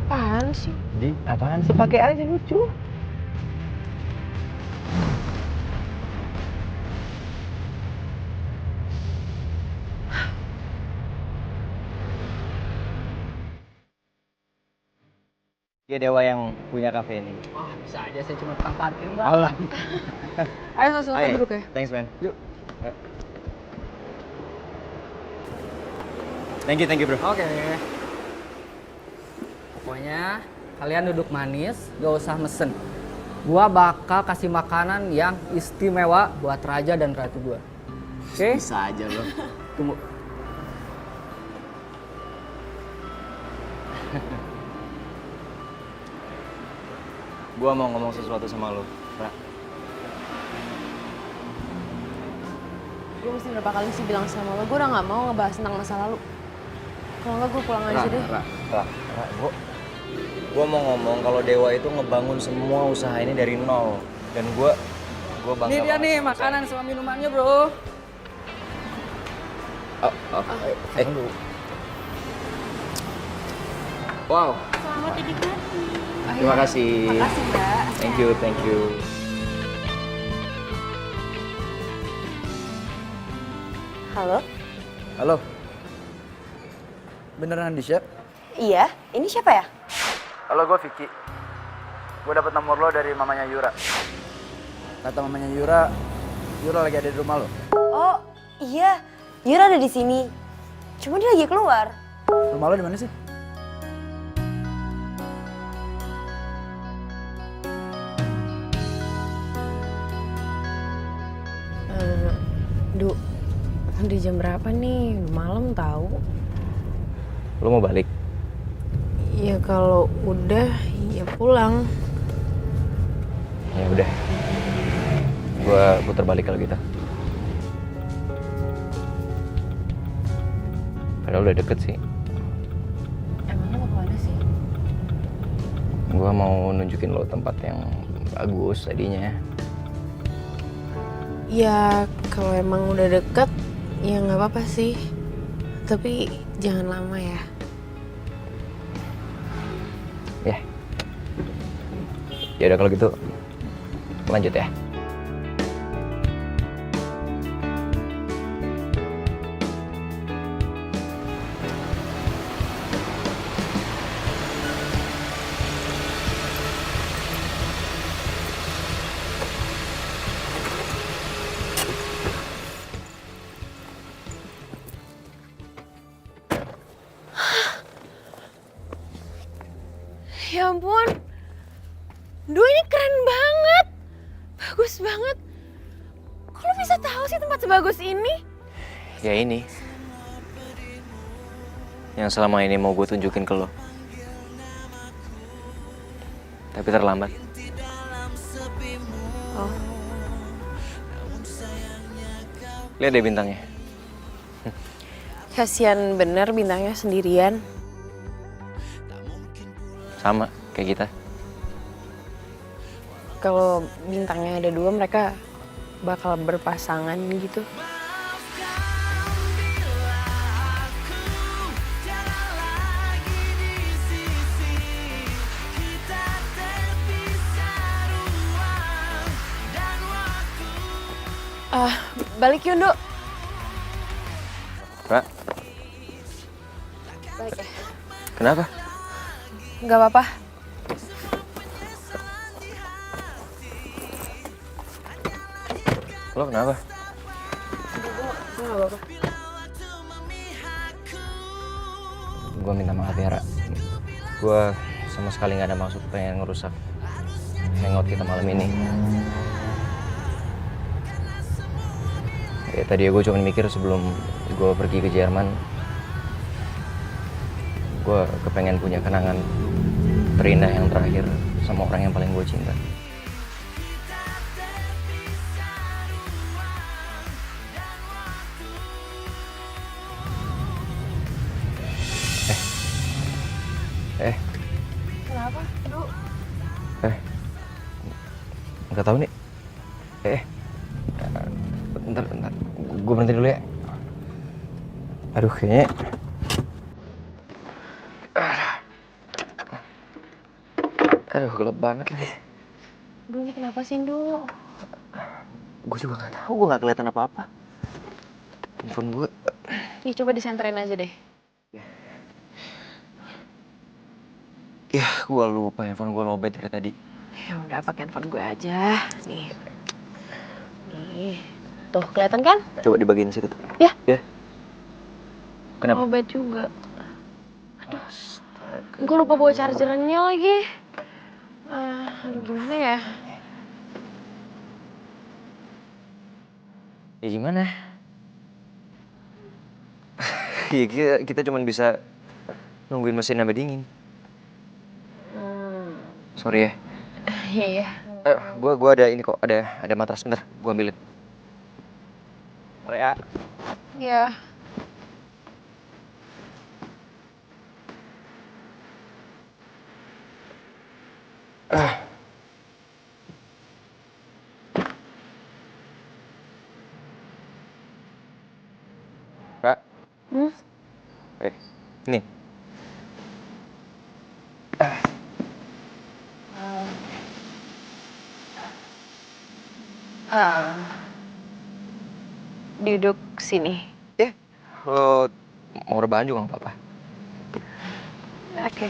apaan sih? Di, apaan sih? Pakai aja lucu. Dia dewa yang punya kafe ini. Oh, bisa aja saya cuma tukang parkir, Mbak. Allah. Ayo langsung duduk ya. Thanks, man. Yuk. Thank you, bro. Oke. Pokoknya kalian duduk manis, gak usah mesen. Gua bakal kasih makanan yang istimewa buat raja dan ratu gua. Oke? Bisa aja, bro. Tunggu. Gua mau ngomong sesuatu sama lo, Ra. Gue mesti berapa kali sih bilang sama lo, gue udah gak mau ngebahas tentang masa lalu. Kalau enggak gue pulang aja deh. Ra, gua mau ngomong kalau Dewa itu ngebangun semua usaha ini dari nol. Dan gua bangga. Ini dia banget nih sama makanan sama minumannya, bro. Wow. Selamat dinikmati. Terima kasih. Makasih, Mbak. Thank you. Halo? Halo. Beneran Disha? Iya, ini siapa ya? Halo, gue Vicky. gue dapet nomor lo dari mamanya Yura. Kata mamanya Yura lagi ada di rumah lo. Oh iya, Yura ada di sini. Cuma dia lagi keluar. Rumah lo di mana sih? Du, udah jam berapa nih? Malam tahu. Lo mau balik? Ya kalau udah, ya pulang. Ya udah. Gua putar balik kalau gitu. Padahal udah deket sih. Emangnya mau kemana sih? Gua mau nunjukin lo tempat yang bagus tadinya. Ya kalau emang udah deket, ya nggak apa-apa sih. Tapi jangan lama ya. Ya udah kalau gitu lanjut ya. Ya ampun. Duh, ini keren banget. Bagus banget. Kok lo bisa tahu sih tempat sebagus ini? Ya ini yang selama ini mau gue tunjukin ke lo. Tapi terlambat. Oh. Lihat deh bintangnya. Kasian bener bintangnya sendirian. Sama kayak kita. Kalau bintangnya ada dua, mereka bakal berpasangan gitu. Balik yuk, Nduk. Pak, Balik ya. kenapa? Nggak apa-apa. Lo kenapa? Nggak apa-apa. Gue minta maaf ya, Ra. Gue sama sekali nggak ada maksud pengen ngerusak hangout kita malam ini. Ya tadi gue cuma mikir sebelum gue pergi ke Jerman, gue kepengen punya kenangan terindah yang terakhir sama orang yang paling gue cinta. Kenapa, Nduk? Nggak tahu nih. Bentar. Gue berhenti dulu ya. Aduh, kayaknya. Aduh, gelap banget nih. Duh, ini kenapa sih, Nduk? Gue juga nggak tahu. Gue nggak kelihatan apa-apa. Handphone gue. Nih, coba disenterin aja deh. Ya, gue lupa handphone gue lowbat dari tadi. Ya udah, pakai handphone gue aja. Nih. Tuh, kelihatan kan? Coba di bagian situ tuh. Ya. Kenapa? Lowbat juga. Aduh, gue lupa bawa chargernya lagi. Aduh, gimana ya? Ya gimana? Ya kita cuma bisa nungguin mesin sampai dingin. Sorry ya. Iya. Gua ada ini kok, ada matras, bentar, gua ambilin. Ya. Iya. Kak. Ini. Duduk sini. Lo mau rebahan juga nggak apa-apa. Oke.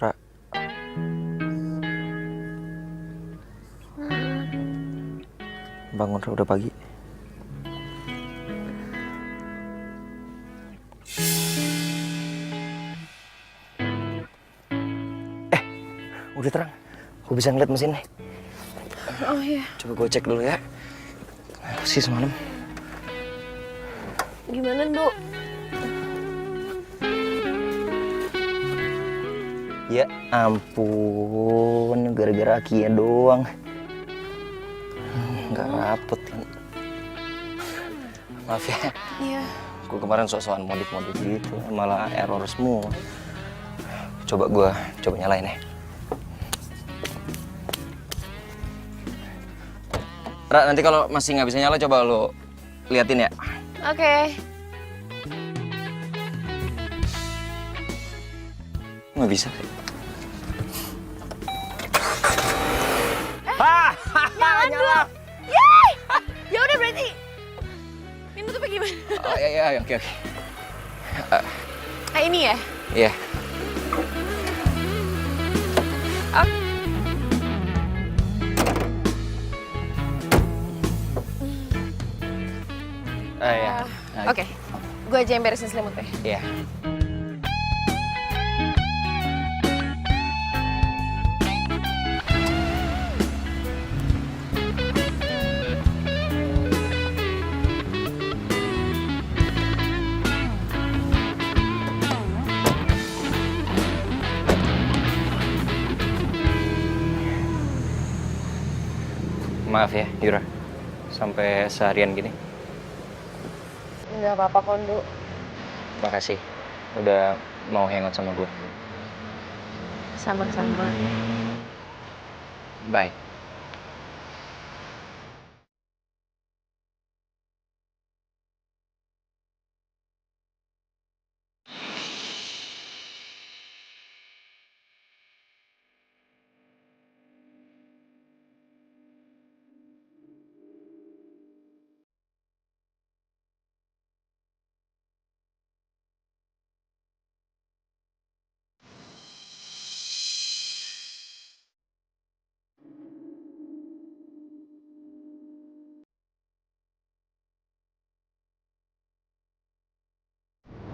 Ra. Bangun, Ra, udah pagi. Udah terang. Gue bisa ngeliat mesin nih. Oh iya. Coba gue cek dulu ya. Apa sih semalam? Gimana, Dok? Ya ampun, gara-gara Kia doang. Nggak rapet kan. Maaf ya. Iya. Gue kemarin sok-sokan modif-modif gitu, malah error semua. Coba nyalain ya. Ra, nanti kalau masih nggak bisa nyala coba lo liatin ya. Oke. Nggak bisa. Nyala. Yeay! Ya udah berarti. Ini tutupnya gimana? Oh iya, oke. Ini ya? Iya. Iya. Oke. Gue aja yang beresin selimutnya. Iya. Maaf ya, Yura. Sampai seharian gini. Nggak apa-apa, Kondo. Makasih udah mau hangout sama gue. Sama-sama. Bye.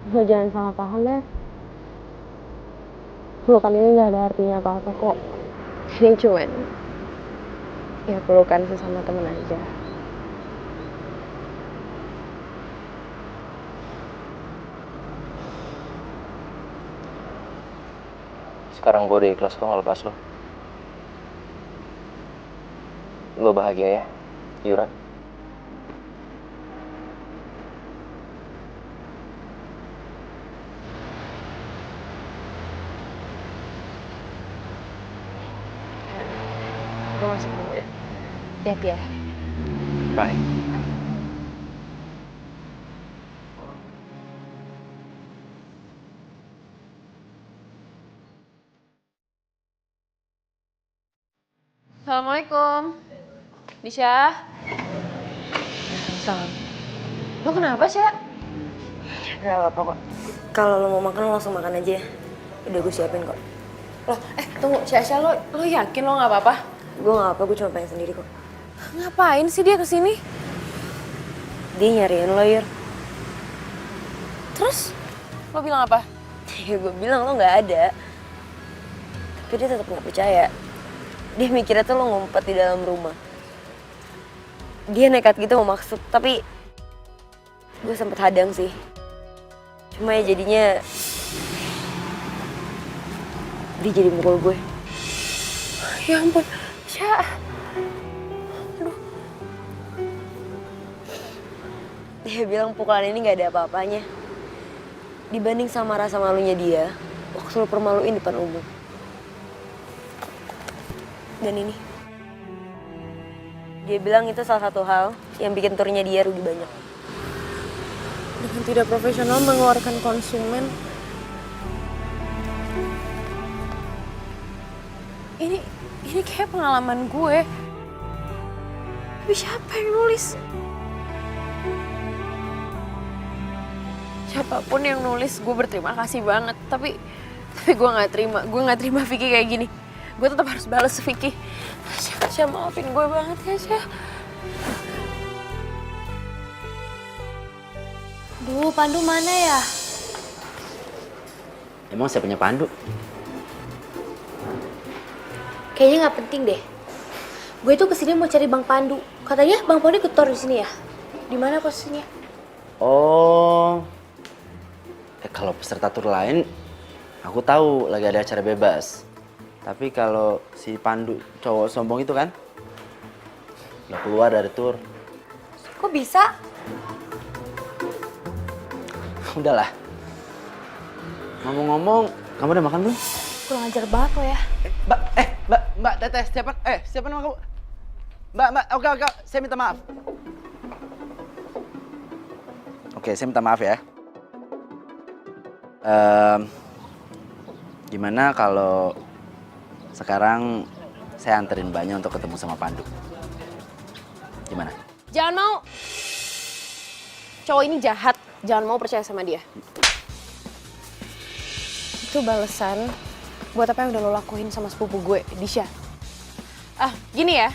Lo jangan salah paham ya. Pelukan ini nggak ada artinya apa-apa kok. Ini cuman ya pelukan sesama temen aja. Sekarang gue udah ikhlas kok ngelepas lo. Lo bahagia ya, Yura? Gue masuk dulu ya. Hati-hati ya. Bye. Assalamualaikum. Disha. Salam. Lo kenapa, Sya? Gak apa-apa kok. Kalau lo mau makan, lo langsung makan aja ya. Udah gue siapin kok. Loh, tunggu. Sya, lo yakin lo nggak apa-apa? Gue gak apa, gue cuma pengen sendiri kok. Ngapain sih dia kesini? Dia nyariin lo, Yur. Terus? Lo bilang apa? Ya gue bilang lo gak ada. Tapi dia tetap gak percaya. Dia mikirnya tuh lo ngumpet di dalam rumah. Dia nekat gitu mau maksud, tapi gue sempet hadang sih. Cuma ya jadinya dia jadi mukul gue. Ya ampun, Sya. Dia bilang pukulan ini gak ada apa-apanya. Dibanding sama rasa malunya dia waktu lu permaluin depan umum. Dan ini, dia bilang itu salah satu hal yang bikin turnya dia rugi banyak. Dengan tidak profesional mengeluarkan konsumen. Ini kayak pengalaman gue. Tapi siapa yang nulis? Siapapun yang nulis, gue berterima kasih banget. Tapi gue nggak terima. Gue nggak terima Vicky kayak gini. Gue tetap harus balas Vicky. Sya, maafin gue banget ya, Sya. Duh, Pandu mana ya? Emang saya punya Pandu? Kayaknya nggak penting deh. Gue tuh kesini mau cari Bang Pandu. Katanya Bang Pandu ikut tour di sini ya? Di mana posisinya? Oh, kalau peserta tur lain, aku tahu lagi ada acara bebas. Tapi kalau si Pandu cowok sombong itu kan, udah keluar dari tur. Kok bisa? Udahlah. Ngomong-ngomong, kamu udah makan belum? Kurang ajar banget lo ya. Mbak, Teteh, siapa nama kamu? Mbak, oke, saya minta maaf. Oke, saya minta maaf ya. Gimana kalau sekarang saya anterin Mbaknya untuk ketemu sama Pandu? Gimana? Jangan mau. Cowok ini jahat. Jangan mau percaya sama dia. Itu balasan buat apa yang udah lo lakuin sama sepupu gue, Disha. Gini ya.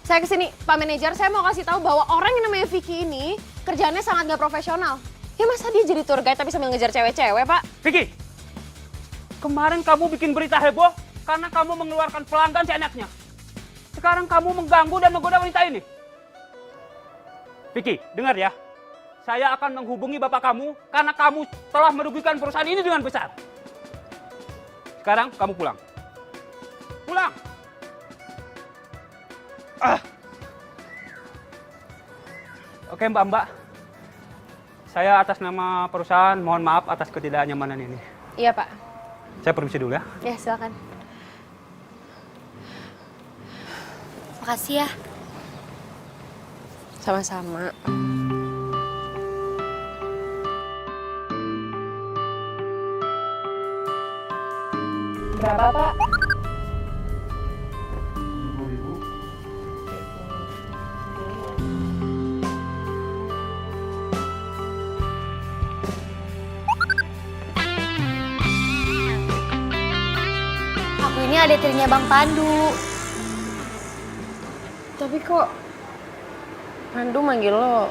Saya kesini, Pak Manajer, saya mau kasih tahu bahwa orang yang namanya Vicky ini kerjaannya sangat gak profesional. Ya masa dia jadi tour guide tapi sambil ngejar cewek-cewek, Pak? Vicky, kemarin kamu bikin berita heboh karena kamu mengeluarkan pelanggan seenaknya. Sekarang kamu mengganggu dan menggoda wanita ini. Vicky, dengar ya. Saya akan menghubungi bapak kamu karena kamu telah merugikan perusahaan ini dengan besar. Sekarang kamu pulang. Pulang! Oke Mbak. Saya atas nama perusahaan mohon maaf atas ketidaknyamanan ini. Iya, Pak. Saya permisi dulu ya. Ya, silakan. Makasih ya. Sama-sama. Berapa, Pak? Aku ini adiknya Bang Pandu. Tapi kok Pandu manggil lo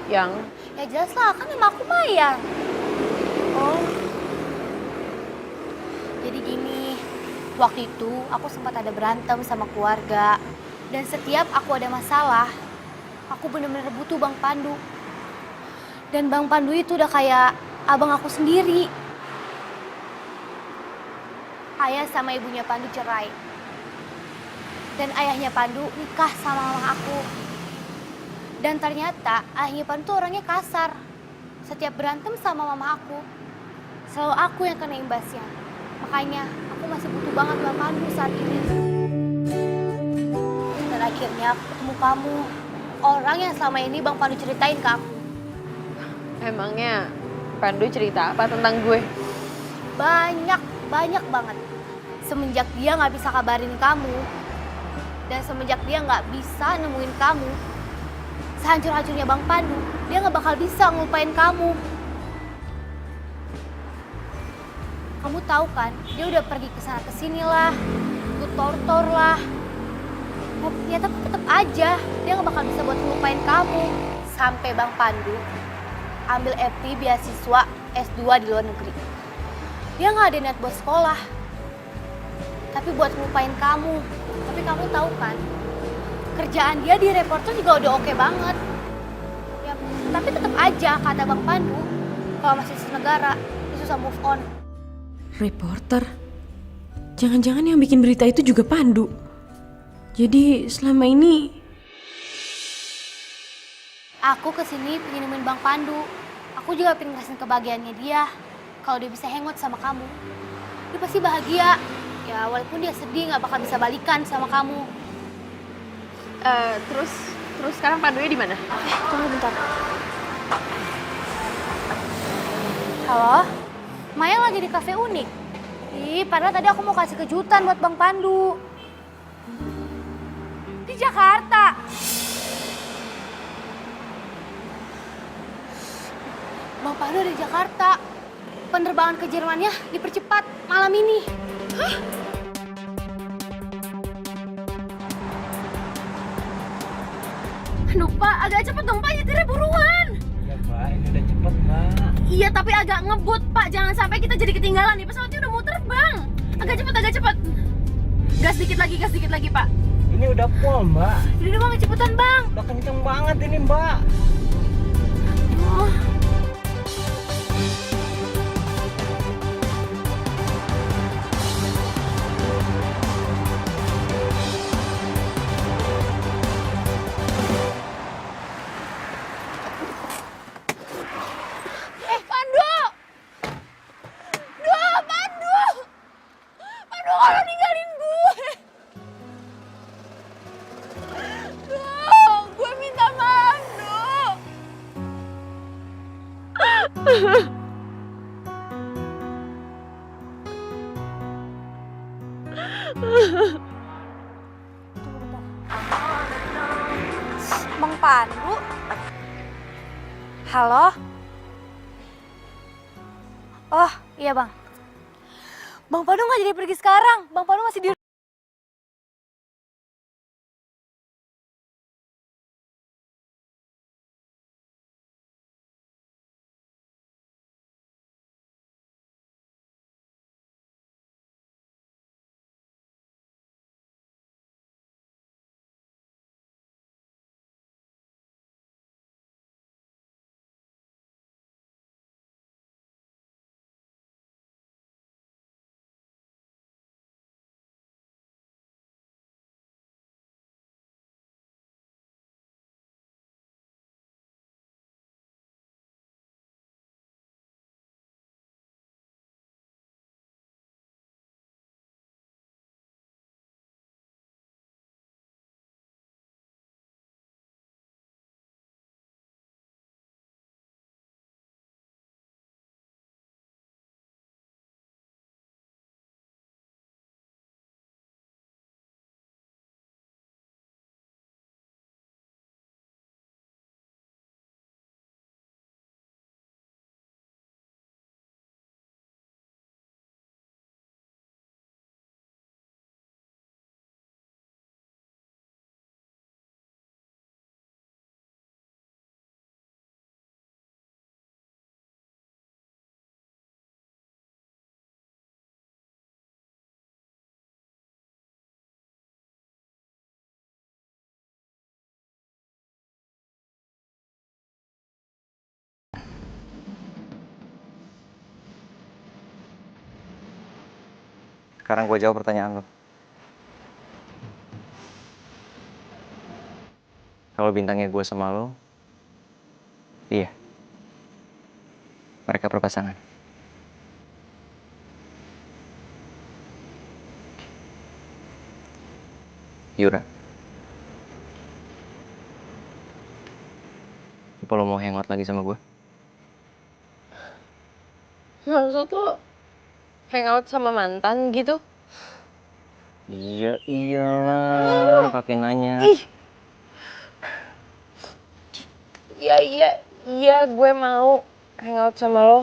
yang? Ya jelas lah, kan nama aku Maya. Oh. Jadi gini, waktu itu aku sempat ada berantem sama keluarga. Dan setiap aku ada masalah, aku bener-bener butuh Bang Pandu. Dan Bang Pandu itu udah kayak abang aku sendiri. Ayah sama ibunya Pandu cerai. Dan ayahnya Pandu nikah sama mama aku. Dan ternyata ayahnya Pandu tuh orangnya kasar. Setiap berantem sama mama aku, selalu aku yang kena imbasnya. Makanya aku masih butuh banget Bang Pandu saat ini. Dan akhirnya aku ketemu kamu. Orang yang selama ini Bang Pandu ceritain ke aku. Emangnya Pandu cerita apa tentang gue? Banyak banget. Semenjak dia nggak bisa kabarin kamu, dan semenjak dia nggak bisa nemuin kamu, sehancur-hancurnya Bang Pandu, dia nggak bakal bisa ngelupain kamu. Kamu tahu kan, dia udah pergi ke sana kesini lah, ikut tor lah. Ya tapi tetap aja, dia nggak bakal bisa buat ngelupain kamu. Sampai Bang Pandu ambil FT beasiswa S2 di luar negeri. Dia nggak ada niat buat sekolah, tapi buat ngelupain kamu. Tapi kamu tahu kan, kerjaan dia di reporter juga udah oke banget. Ya, tapi tetap aja kata Bang Pandu, kalau masih senegara, dia susah move on. Reporter? Jangan-jangan yang bikin berita itu juga Pandu. Jadi selama ini Aku kesini pengen nemuin Bang Pandu. Aku juga pengen ngerasain kebahagiaannya dia. Kalau dia bisa hangout sama kamu, dia pasti bahagia. Ya walaupun dia sedih nggak bakal bisa balikan sama kamu. Terus sekarang Pandunya di mana? Tunggu bentar. Halo? Maya lagi di kafe unik. Ih, padahal tadi aku mau kasih kejutan buat Bang Pandu. Di Jakarta. Bang Pandu ada di Jakarta. Penerbangan ke Jermannya dipercepat malam ini. Hah? Aduh Pak, agak cepet dong Pak, nyetirnya buruan. Iya Pak, ini udah cepet Mbak. Iya tapi agak ngebut Pak, jangan sampai kita jadi ketinggalan nih, pesawatnya udah mau terbang. Agak cepet. Gas dikit lagi Pak. Ini udah full Mbak. Udah Bang, cepetan Bang. Udah kenceng banget ini Mbak. Oh. Pandu! Duh, Pandu! Pandu, kalau ninggalin gue! Duh, gue minta maaf, Duh! Bang Pandu? Halo? Oh, iya Bang. Bang Pandu nggak jadi pergi sekarang. Bang Pandu masih di... Sekarang gue jawab pertanyaan lo. Kalau bintangnya gue sama lo, iya. Mereka berpasangan. Yura. Apa lo mau hangout lagi sama gue? Maksud lo hangout sama mantan gitu? Iya, iyalah. Pakai nanya. Ih. Iya, gue mau hangout sama lo.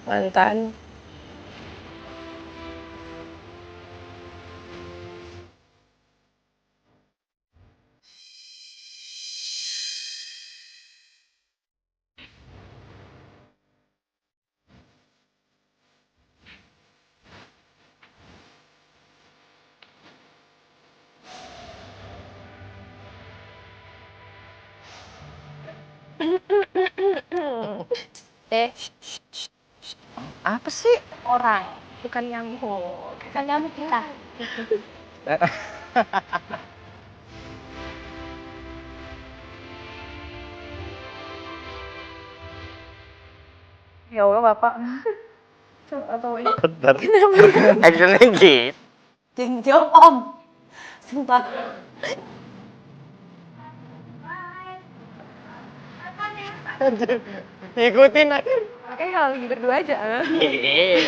Mantan. Apa sih? Orang bukan nyamuk. Bukan nyamuk kita. Ya Allah bapak. Atau ini. Actionnya gitu. Jangan jawab om. Sumpah. Ikutin aja. Makanya kalau lagi berdua aja. Iya.